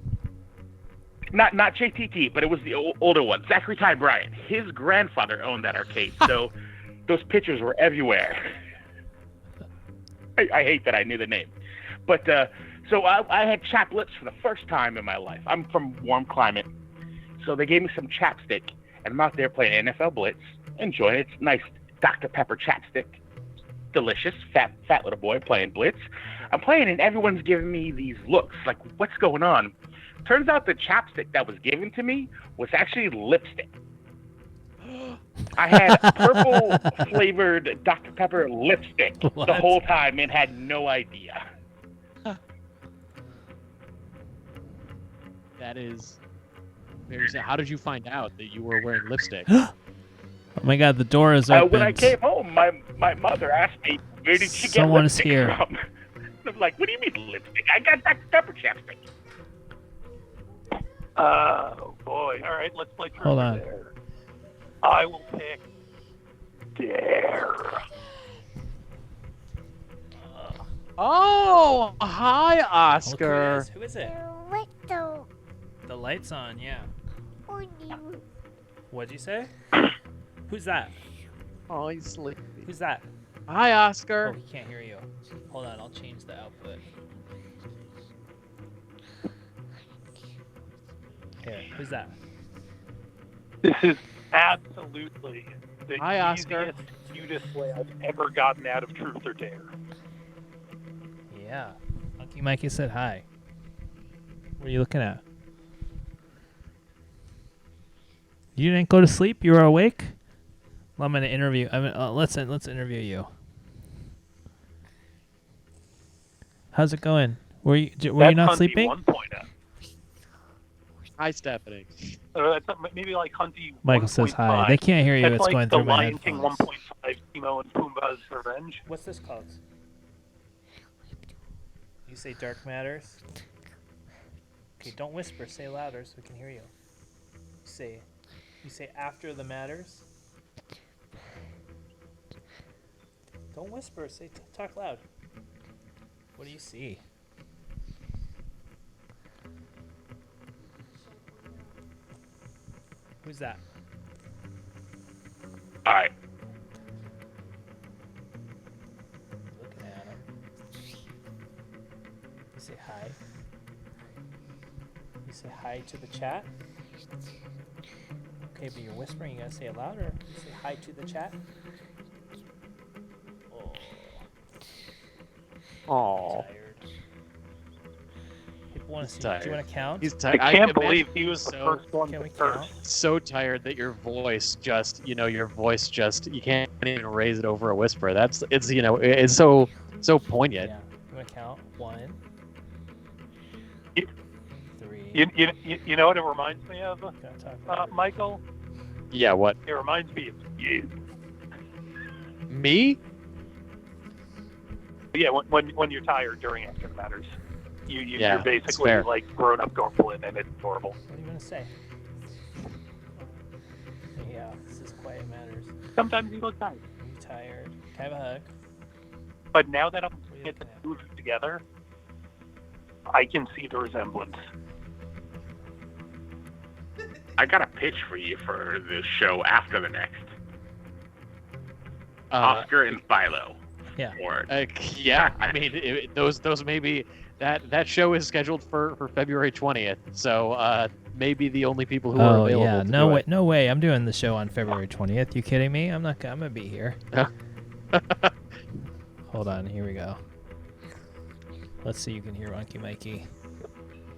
Not JTT, but it was the older one, Zachary Ty Bryant. His grandfather owned that arcade, so those pictures were everywhere. I hate that I knew the name, but so I had chaplets for the first time in my life. I'm from warm climate, so they gave me some chapstick, and I'm out there playing NFL Blitz, enjoying it. It's nice Dr. Pepper chapstick, delicious. Fat little boy playing Blitz. I'm playing, and everyone's giving me these looks like, what's going on? Turns out the chapstick that was given to me was actually lipstick. I had purple flavored Dr. Pepper lipstick What? the whole time and had no idea. That is very sad. How did you find out that you were wearing lipstick? Oh my God, the door is open. When I came home, my mother asked me, where did she get Someone's lipstick here. from? Like, what do you mean lipstick? I got Dr. Pepper chapstick. Oh boy! All right, let's play truth Hold or on. dare. I will pick dare. Oh, hi, Look Oscar. who is it? The light's on, yeah. What'd you say? Who's that? Oh, he's sleepy. Who's that? Hi, Oh, Oscar. he can't hear you. Hold on, I'll change the output. Here, who's that? This is absolutely the Hi, Oscar. easiest, cutest way I've ever gotten out of truth or dare. Yeah. Monkey Mikey said hi. What are you looking at? You didn't go to sleep? You were awake? Well, I'm gonna interview. Let's interview you. How's it going? Were you That's not Hunty sleeping? 1.0. Hi, Stephanie. That's maybe like Hunty. Michael says hi. 1.5. They can't hear you. That's It's like going the through my Lion King headphones. 1.5, Timo and Pumbaa's Revenge. What's this called? You say dark matters. Okay, don't whisper. Say louder so we can hear you. You say after the matters. Don't whisper. Say talk loud. What do you see? Who's that? All right. Looking at him. You say hi. You say hi to the chat. Okay, but you're whispering. You gotta say it louder. You say hi to the chat. Oh, Oh, tired. People want to He's see. Do tired. you want to count? he's I tired. can't believe he was the so, first one Can to we curse. count? so tired that your voice just, you can't even raise it over a whisper. It's so poignant. Yeah. You want to count? 1, You- 3. You know what it reminds me of, Gotta talk louder. Michael? Yeah, what? It reminds me of you. Me? Yeah, when you're tired during After Matters, you're Yeah, it's basically fair. like grown up Gorblin, and it's adorable. What are you gonna say? Yeah, this is quiet matters. Sometimes you look tired, Are you tired? Can I have a hug? but now that I'm What are you get the looking at? two of you together, I can see the resemblance. I got a pitch for you for the show after the next. Oscar and Philo. Yeah. Or Yeah. I mean, those maybe that show is scheduled for February 20th. So maybe the only people who are Oh available. yeah, to no do way, it. no way. I'm doing the show on February 20th. You kidding me? I'm gonna be here. Hold on, here we go. Let's see. You can hear Hunky Mikey.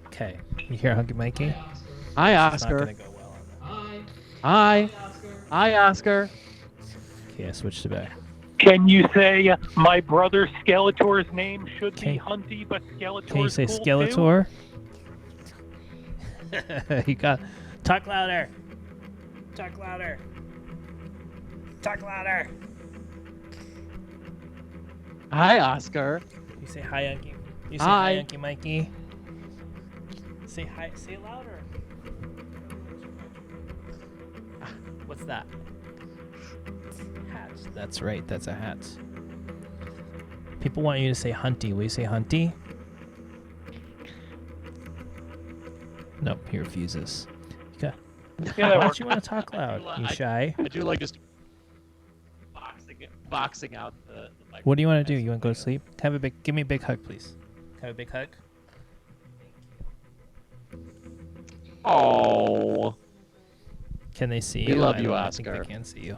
Okay, you hear Hunky Mikey? Hi, It's not Oscar. gonna go well on Hi. Hi, Oscar. that. Okay, I switched it back. Can you say my brother Skeletor's name should be Can- Hunty, but Skeletor's Can you say cool Skeletor? You got. Talk louder. Talk louder. Talk louder. Hi, Oscar. You say hi, Hunky. You say Hi. hi, Hunky Mikey. Say hi. Say it louder. What's that? Hat. That's right. That's a hat. People want you to say Hunty. Will you say Hunty? Nope. He refuses. Okay. too? Yeah, that Why works. don't you want to talk loud? You shy? I do like just boxing out the What do you want to do? You want to go to sleep? Give me a big hug, please. Have a big hug. Oh. Can they see We you? love I you, don't think Oscar. they can see you.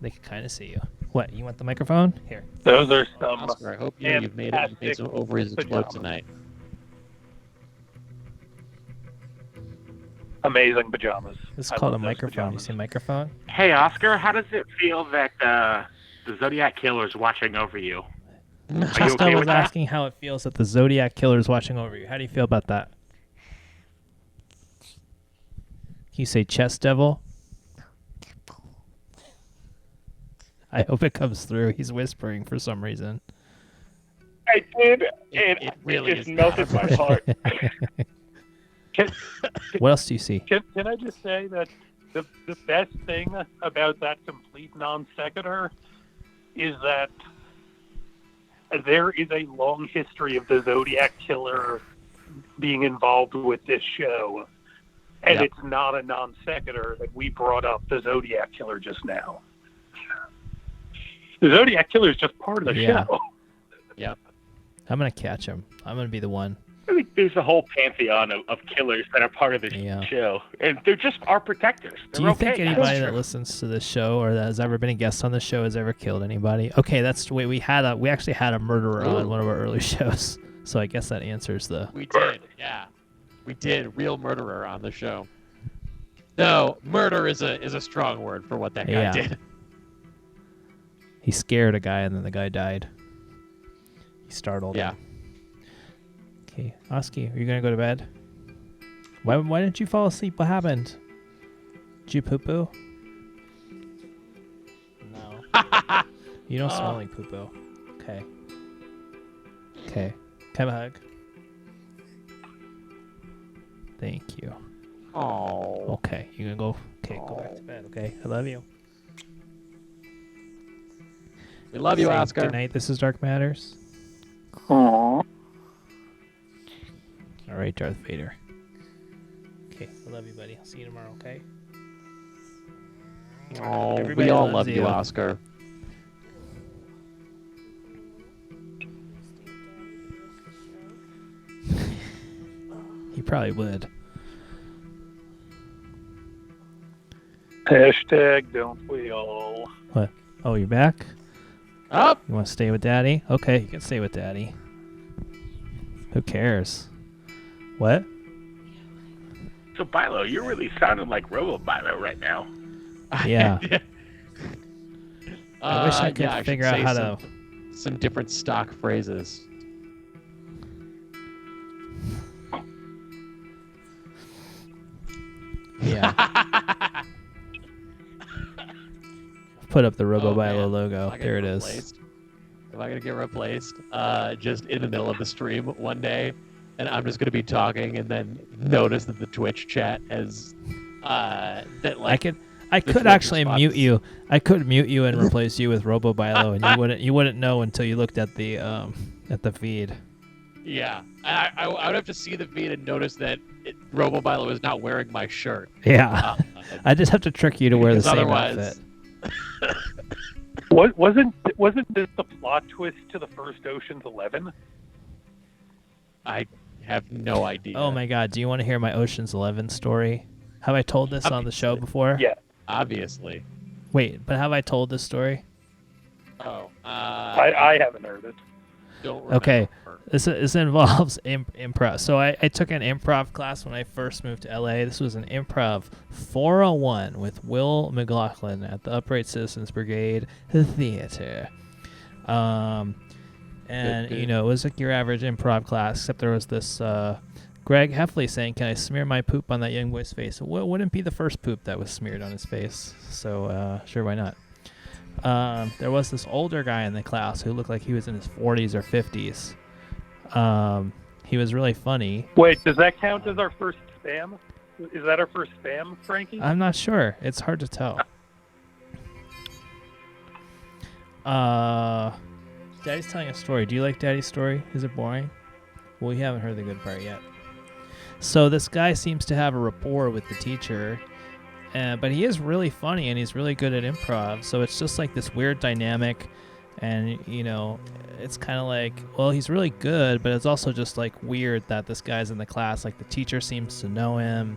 They can kind of see you. What? You want the microphone? Here. Those are some Oscar, I hope you've made some ovaries explode pajamas. tonight. amazing pajamas. This is I called a love those microphone. You pajamas. say microphone? Hey, Oscar, how does it feel that the Zodiac Killer is watching over you? Are you Chesta okay was with that? asking how it feels that the Zodiac Killer is watching over you. How do you feel about that? Can you say chest devil? I hope it comes through. He's whispering for some reason. I did, and it really just is melted not. my heart. What else do you see? Can I just say that the best thing about that complete non sequitur is that there is a long history of the Zodiac Killer being involved with this show, and Yep. it's not a non sequitur that we brought up the Zodiac Killer just now. The Zodiac Killer is just part of the Yeah. show. I'm gonna catch him. I'm gonna be the one. I think there's a whole pantheon of killers that are part of this Yeah. show, and they're just our protectors. Do They're you okay, think guys. anybody that listens to this show or that has ever been a guest on the show has ever killed anybody? Okay, that's the way we actually had a murderer on one of our early shows, so I guess that answers the. We did, yeah. We did. Real murderer on the show. No, murder is a strong word for what that guy Yeah. did. He scared a guy and then the guy died. He startled Yeah. him. Okay, Oski, are you gonna go to bed? Why didn't you fall asleep? What happened? Did you poo poo? No. You don't smell like poo poo. Okay. Okay. Can I have a hug? Thank you. Oh. Okay, you gonna go? Okay, go back to bed. Okay, I love you. We love you, Say Oscar. Good night. This is Dark Matters. Aww. All right, Darth Vader. Okay, I love you, buddy. I'll see you tomorrow. Okay. Oh, Everybody we all loves love you, you. Oscar. He probably would. Hashtag don't we all. What? Oh, you're back? Up. You want to stay with Daddy? Okay, you can stay with Daddy. Who cares? What? So, Bilo, you're really sounding like Robo Bilo right now. Yeah. I wish I could should figure out say how to. some different stock phrases. Yeah. Put up the Robo Oh, Bilo man. logo. Am I gonna There it get is. replaced? Am I gonna get replaced? Just in the middle of the stream one day, and I'm just gonna be talking, and then notice that the Twitch chat has that like I the could Twitch actually response. mute you. I could mute you and replace you with Robo Bilo, and you wouldn't know until you looked at the feed. Yeah, I would have to see the feed and notice that RoboBilo is not wearing my shirt. Yeah. I just have to trick you to wear the Because same otherwise- outfit. Wasn't this the plot twist to the first Ocean's 11? I have no idea. Oh my God! Do you want to hear my Ocean's 11 story? Have I told this on the show before? Yeah. Obviously. Wait, but have I told this story? Oh. I haven't heard it. don't remember. Okay. This involves improv. So I took an improv class when I first moved to LA. This was an improv 401 with Will McLaughlin at the Upright Citizens Brigade Theater. And Good. you know, it was like your average improv class, except there was this Greg Heffley saying, "Can I smear my poop on that young boy's face?" Well, it wouldn't be the first poop that was smeared on his face. So sure, why not? There was this older guy in the class who looked like he was in his 40s or 50s. He was really funny. Wait, does that count as our first spam? Is that our first spam, Frankie? I'm not sure. It's hard to tell. Daddy's telling a story. Do you like Daddy's story? Is it boring? Well, we haven't heard the good part yet. So this guy seems to have a rapport with the teacher, but he is really funny and he's really good at improv. So it's just like this weird dynamic, and you know, it's kind of like, well, he's really good, but it's also just like weird that this guy's in the class. Like the teacher seems to know him,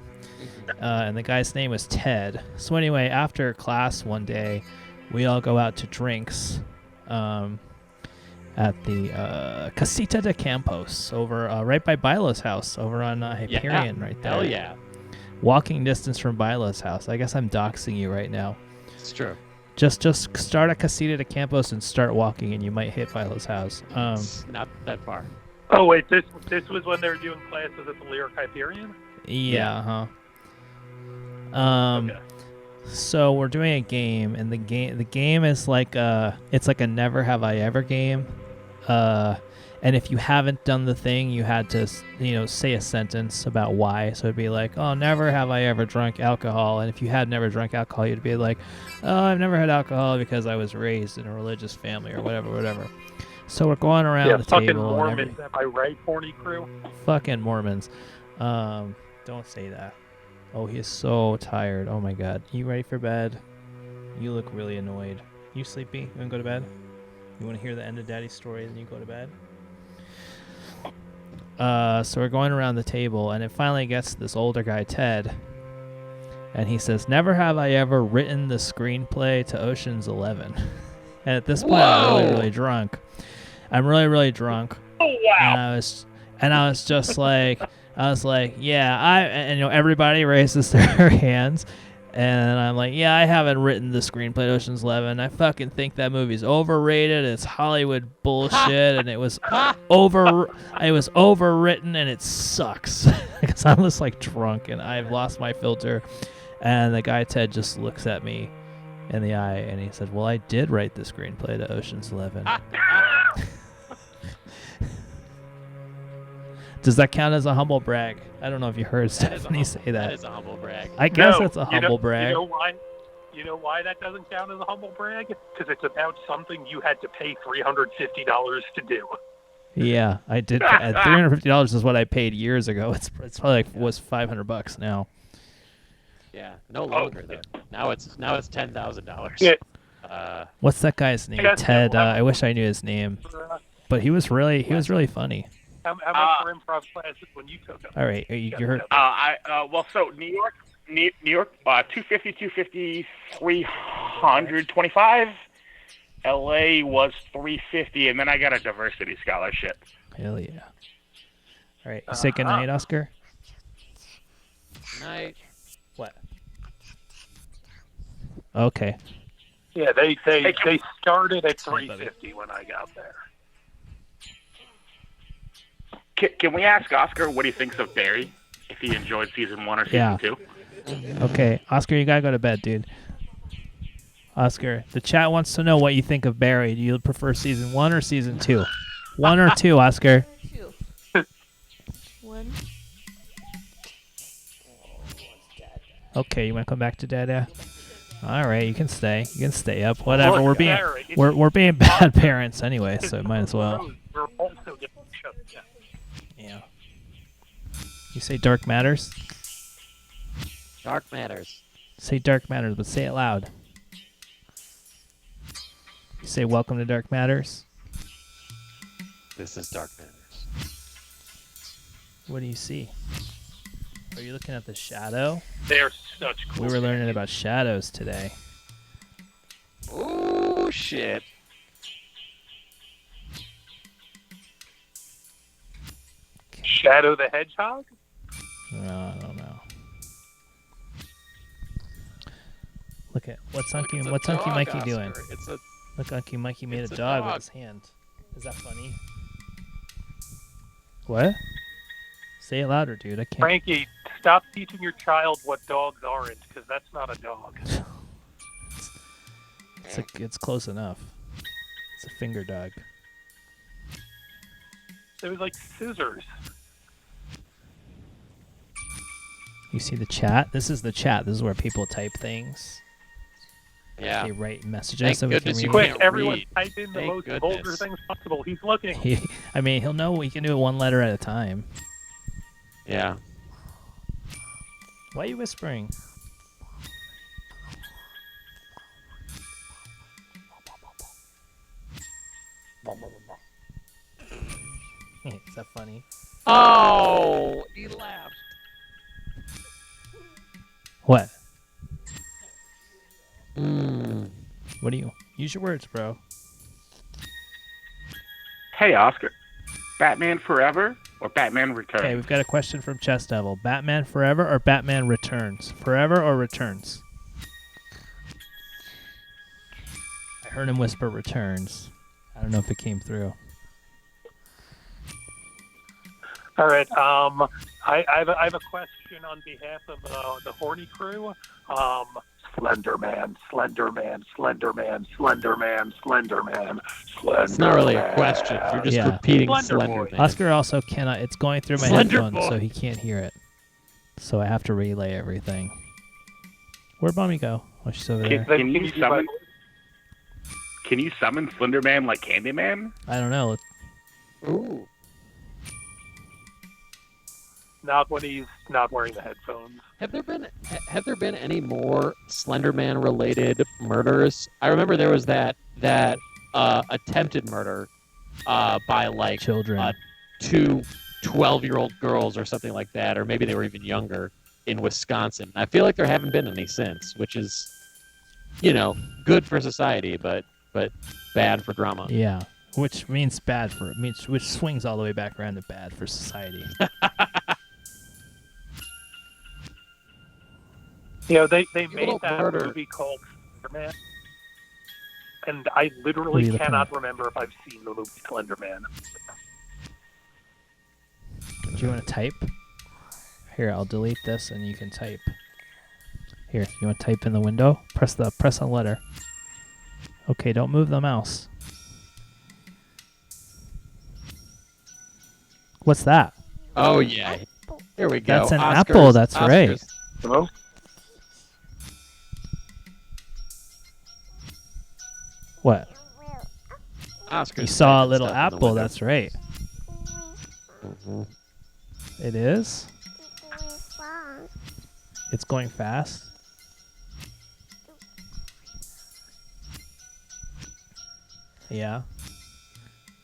and the guy's name was Ted. So anyway, after class one day, we all go out to drinks at the Casita de Campos over right by Bilo's house over on Hyperion, right there. Hell yeah. Walking distance from Bilo's house. I guess I'm doxing you right now. It's true. Just start at Casita de Campos and start walking, and you might hit Bilo's house. It's not that far. Oh wait, this was when they were doing classes at the Lyric Hyperion? Yeah. Okay. So we're doing a game, and the game is like it's like a Never Have I Ever game, And if you haven't done the thing, you had to, say a sentence about why. So it'd be like, oh, never have I ever drunk alcohol. And if you had never drunk alcohol, you'd be like, oh, I've never had alcohol because I was raised in a religious family or whatever. So we're going around the fucking table. Mormons, am I right, horny crew? Fucking Mormons. Don't say that. Oh, he is so tired. Oh my God. You ready for bed? You look really annoyed. You sleepy? You want to go to bed? You want to hear the end of Daddy's story and then you go to bed? So we're going around the table, and it finally gets to this older guy, Ted, and he says, never have I ever written the screenplay to Ocean's 11. And at this point, I'm really, really drunk. I'm really, really drunk. Oh wow! And I was just like, yeah, and everybody raises their hands. And I'm like, yeah, I haven't written the screenplay to Ocean's 11. I fucking think that movie's overrated. It's Hollywood bullshit, and it was overwritten, and it sucks. Because I'm just like drunk, and I've lost my filter. And the guy Ted just looks at me in the eye, and he said, well, I did write the screenplay to Ocean's 11. Does that count as a humble brag? I don't know if you heard Stephanie say that. That is a humble brag. I guess that's a humble brag. You know why that doesn't count as a humble brag? Because it's about something you had to pay $350 to do. Yeah, I did. $350 is what I paid years ago. It's probably was $500 now. Yeah, no longer though. Now it's $10,000. Yeah. What's that guy's name? Ted. I wish I knew his name, but he was really funny. How much for improv classes when you took them? All right, you heard. So New York, 250, 325. LA was 350, and then I got a diversity scholarship. Hell yeah! All right, say good night, Oscar. Night. What? Okay. Yeah, they started at 350 when I got there. Can we ask Oscar what he thinks of Barry? If he enjoyed season 1 or season 2? Okay, Oscar, you gotta go to bed, dude. Oscar, the chat wants to know what you think of Barry. Do you prefer season 1 or season 2? 1 or 2, Oscar? 2. 1. Okay, you wanna come back to Dada? All right, you can stay. You can stay up. Whatever. We're being bad parents anyway, so might as well. We're also getting shut down. Yeah. You say dark matters? Dark matters. Say dark matters, but say it loud. You say welcome to Dark Matters. This is Dark Matters. What do you see? Are you looking at the shadow? They're such cool. We were learning about shadows today. Oh shit. Shadow the Hedgehog? I don't know. Look at what's Unky Mikey doing? Look, Unky Mikey made a dog with his hand. Is that funny? What? Say it louder, dude. I can't. Frankie, stop teaching your child what dogs aren't, because that's not a dog. It's close enough. It's a finger dog. It was like scissors. You see the chat? This is the chat. This is where people type things. Yeah. They write messages Thank so we can goodness read you them. Quick, can't everyone read. type in the Thank most goodness. vulgar things possible. He's looking. I mean, he'll know we can do it one letter at a time. Yeah. Why are you whispering? Is that funny? Oh, he laughed. What? Mm. What do you... Use your words, bro. Hey, Oscar. Batman Forever or Batman Returns? Okay, we've got a question from Chess Devil. Batman Forever or Batman Returns? Forever or Returns? I heard him whisper Returns. I don't know if it came through. All right. I have a question on behalf of the Horny crew. Slender Man, Slender Man, Slender Man, Slender Man, Slender Man, Slender It's not really a Man. question. You're just Yeah. repeating Slender Slender Boy. Man. Oscar also cannot. It's going through my Slender headphones, Boy. so he can't hear it. So I have to relay everything. Where'd Mommy go? Oh, she's over there. Can you summon? Can you summon Slender Man like Candyman? I don't know. Ooh. Not when he's not wearing the headphones. Have there been any more Slenderman related murders? I remember there was that attempted murder by like Children. two 12-year-old girls or something like that, or maybe they were even younger in Wisconsin. I feel like there haven't been any since, which is, good for society, but bad for drama. Yeah. Which means bad for it. Which swings all the way back around to bad for society. They You made little that murder. movie called Slender Man, and I What are literally you looking cannot at? remember if I've seen the movie Slender Man. Do you want to type? Here, I'll delete this and you can type. Here, you want to type in the window? Press a letter. Okay, don't move the mouse. What's that? Oh yeah. Here we go. That's an Oscars. apple, that's right. Oscars. Hello? What? Oscars. You saw a typing little stuff in the apple, window. that's right. Mhm. It is? It's going fast? Yeah.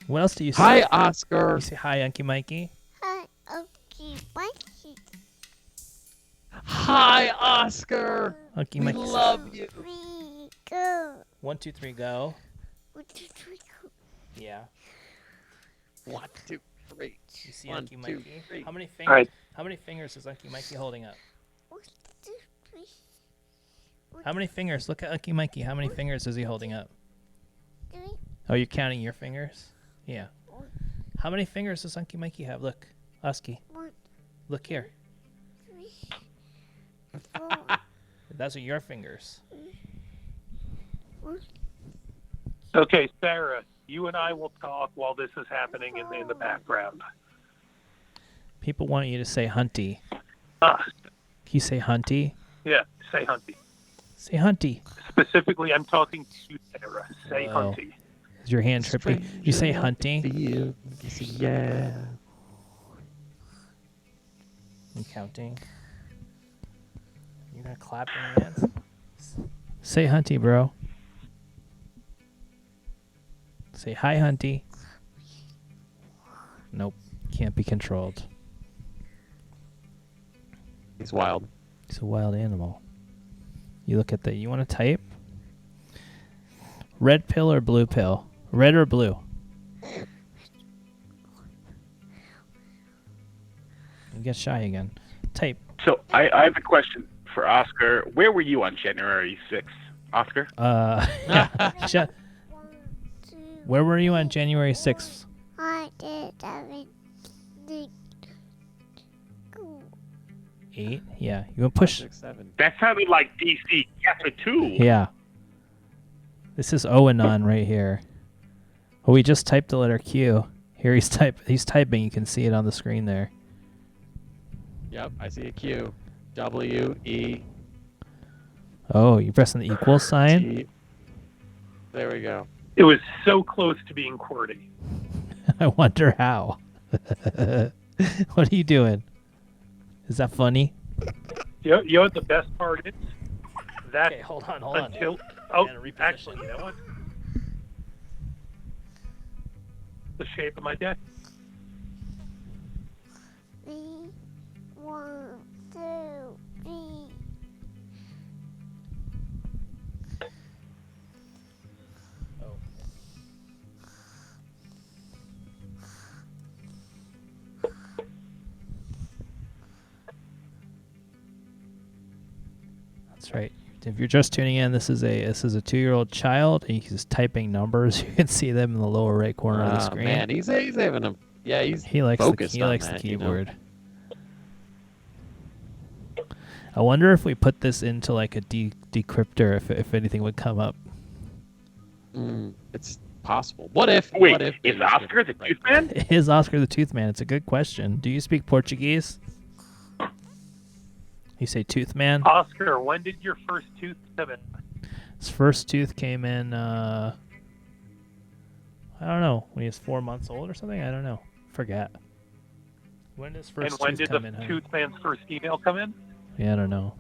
What else do you say? Hi, Oscar. You say hi, Unky Mikey? Hi, Oscar. Unky We Mikey. love you. 1, 2, 3, go. Yeah. 1, 2, 3. You see 1, Unky 2, Mikey? 3. How many fingers? All right. How many fingers is Unky Mikey holding up? How many fingers? Look at Unky Mikey. How many fingers is he holding up? Oh, you're counting your fingers? Yeah. How many fingers does Unky Mikey have? Look, Usky. Look here. Those are your fingers. Okay, Sarah, you and I will talk while this is happening in the background. People want you to say Hunty. Ah, Can you say Hunty? yeah, say Hunty. Say Hunty. Specifically, I'm talking to Sarah. Say Wow. Hunty. Is your hand trippy? You say Hunty? Feels, yeah. I'm counting. You're gonna clap in your hands? Say Hunty, bro. Say hi, Hunty. Nope. Can't be controlled. He's wild. He's a wild animal. You look at the... You want to type? Red pill or blue pill? Red or blue? You get shy again. Type. So I have a question for Oscar. Where were you on January 6th, Oscar? Yeah. Where were you on January 6th? I did everything. 8? Yeah. You want to push... 6, 7. That sounded like DC Chapter 2. Yeah. This is Owanon right here. Oh, we just typed the letter Q. Here he's typing. You can see it on the screen there. Yep, I see a Q. W, E, Oh, you're pressing the equal sign? T. There we go. It was so close to being QWERTY. I wonder how. What are you doing? Is that funny? You know what the best part is? That Okay, hold on. until I gotta reposition. actually, you know what? The shape of my deck. 3, 1, 2, 3. That's right. If you're just tuning in, this is a 2-year-old child. He's typing numbers. You can see them in the lower right corner of the screen. Man, he's having a he's He likes focused the on likes that, the you know? keyboard. I wonder if we put this into like a decryptor, if anything would come up. It's possible. What if? Wait, what if is Oscar the Tooth Man? Is Oscar the Tooth Man? It's a good question. Do you speak Portuguese? You say Tooth Man? Oscar, when did your first tooth come in? His first tooth came in, I don't know, when he was 4 months old or something? I don't know. Forget. When does first And when tooth did come the in? Huh? tooth man's first email come in? Yeah, I don't know.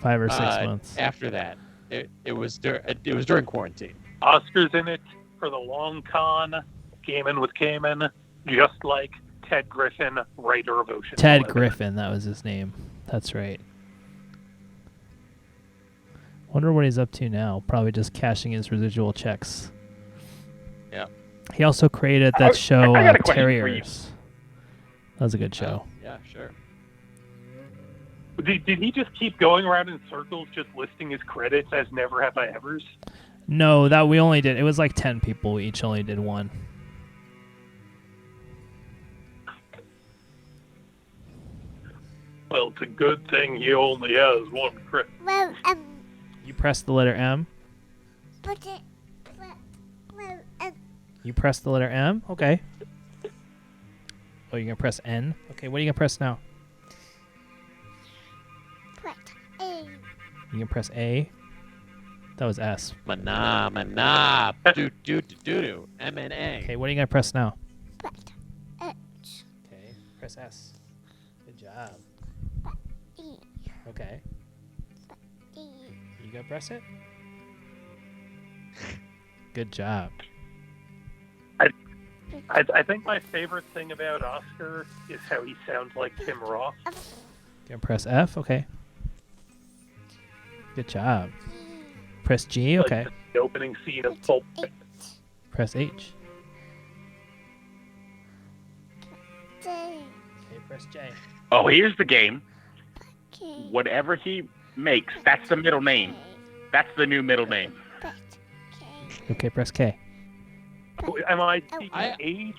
5 or 6 months. After that, it was during quarantine. Oscar's in it for the long con, gaming with Cayman, just like Ted Griffin, writer of Ocean. Ted 11. Griffin, that was his name. That's right. Wonder what he's up to now. Probably just cashing his residual checks. Yeah. He also created that show, I got a question for you. Terriers. That was a good show. Yeah, sure. Did he just keep going around in circles, just listing his credits as Never Have I Ever's? No, that we only did. It was like 10 people. We each only did one. Well, it's a good thing he only has one credit. Well, You press the letter M. put it. Well, You press the letter M. Okay. Oh, you're gonna press N. Okay, what are you gonna press now? put A. You can press A. That was S. Mana, do, M-N-A. Okay, what are you gonna press now? Put H. Okay, press S. Good job. E. Okay, E. you gonna press it? Good job. I think my favorite thing about Oscar is how he sounds like Tim Roth. Gonna press F. Okay. Good job. Press G. Okay. Like the opening scene of Pulp. H. Press H. J. Okay, press J. Oh, here's the game. K. Whatever he makes, that's the middle name. That's the new middle name. Put K. Okay, press K. Am I speaking I- H-U-N-T?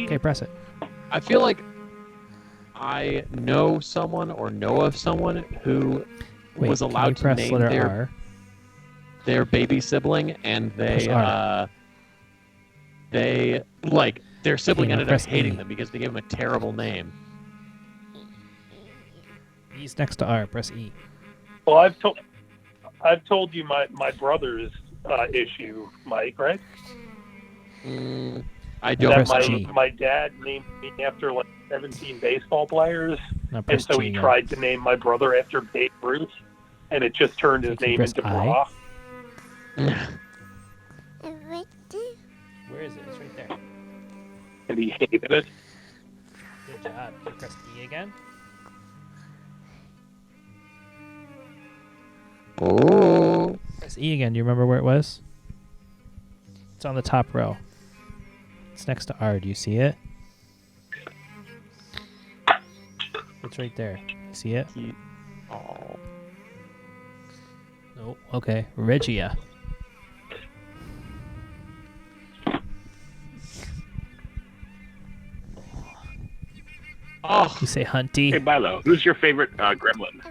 Okay, press it. I feel like I know someone or know of someone who Wait, was can you allowed to press name letter R? their baby sibling, and Press they R. they like their sibling now ended up press hating E. them because they gave him a terrible name. E's next to R. Press E. Well, I've told you my brother's issue, Mike, right? I don't. Press That G. my dad named me after like 17 baseball players, Now and press so G he again. tried to name my brother after Babe Ruth, and it just turned his Can you name press into I? Bra. And right there. Where is it? It's right there. And he hated it. Good job. Can you press E again? Oh. Press E again. Do you remember where it was? It's on the top row. It's next to R. Do you see it? It's right there. You see it? Oh. Nope. Okay. Regia. Oh. You say Hey, Hunty. Bilo, who's your favorite gremlin?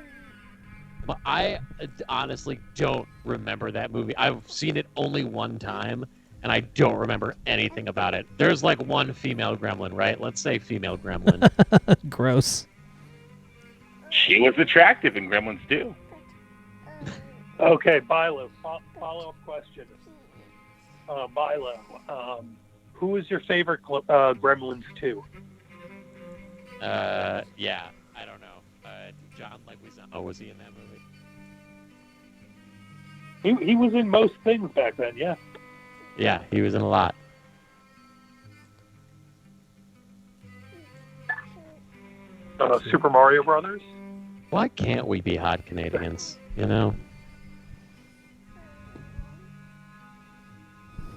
But I honestly don't remember that movie. I've seen it only one time, and I don't remember anything about it. There's like one female gremlin, right? Let's say female gremlin. Gross. She was attractive in Gremlins 2. Okay, Bilo, follow-up question. Bilo, who is your favorite Gremlins 2? Yeah, I don't know. John Leguizamo, was he in that movie? He was in most things back then, yeah. Yeah, he was in a lot. Super Mario Brothers? Why can't we be hot Canadians? You know?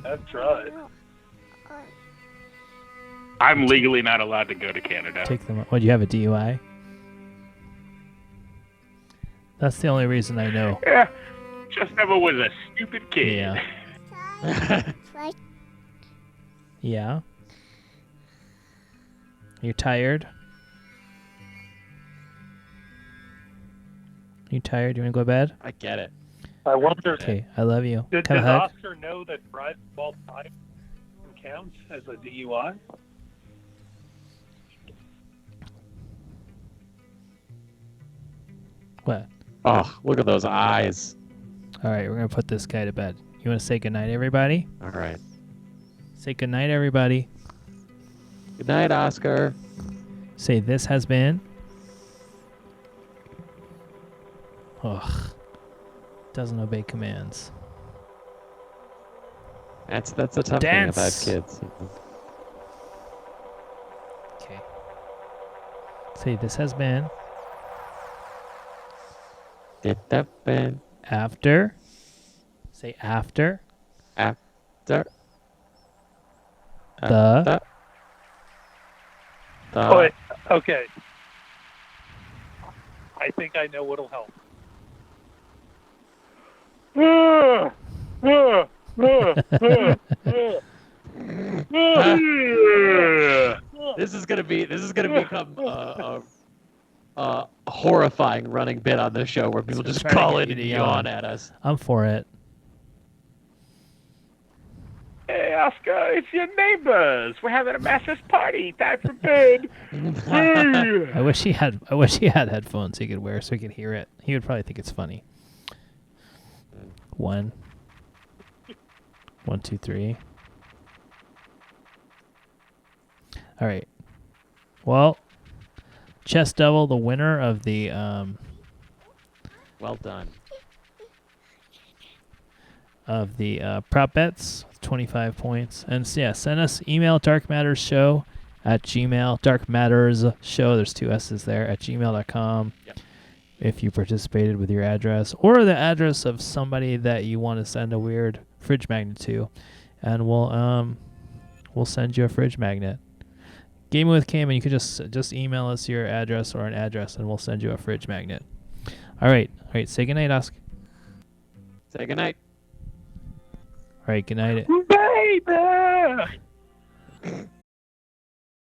I've tried. I'm legally not allowed to go to Canada. Take them. What, do you have a DUI? That's the only reason I know. Yeah, just never was a stupid kid. Yeah. Right. Yeah. You're tired? You tired? You want to go to bed? I get it. I wonder, Okay, I love you. does Have a hug. Oscar know that driving while tired counts as a DUI? What? Oh, look at those eyes. All right, we're gonna put this guy to bed. You want to say goodnight, everybody? All right. Say goodnight, everybody. Good night, Oscar. Say this has been. Ugh. Doesn't obey commands. That's the tough Dance. thing about kids. Okay. Say this has been It happened after. Say after after the Oh, wait. Okay. I think I know what'll help. This is gonna become a horrifying running bit on this show where people just Try to call get in you and to yawn yawn. at us. I'm for it. Hey, Oscar, it's your neighbors. We're having a massive party. Time for bed. I wish he had headphones he could wear so he could hear it. He would probably think it's funny. 1, 2, 3. All right. Well, Chess Devil, the winner of the Well done. prop bets, 25 points. And so, yeah, send us email darkmattersshow@gmail. Darkmattersshow, there's 2 S's there, at gmail.com. Yep. If you participated with your address or the address of somebody that you want to send a weird fridge magnet to, and we'll send you a fridge magnet. Gaming with Cam, and you can just email us your address or an address, and we'll send you a fridge magnet. All right. Say goodnight, Oscar. Say goodnight. All right, good night. Baby!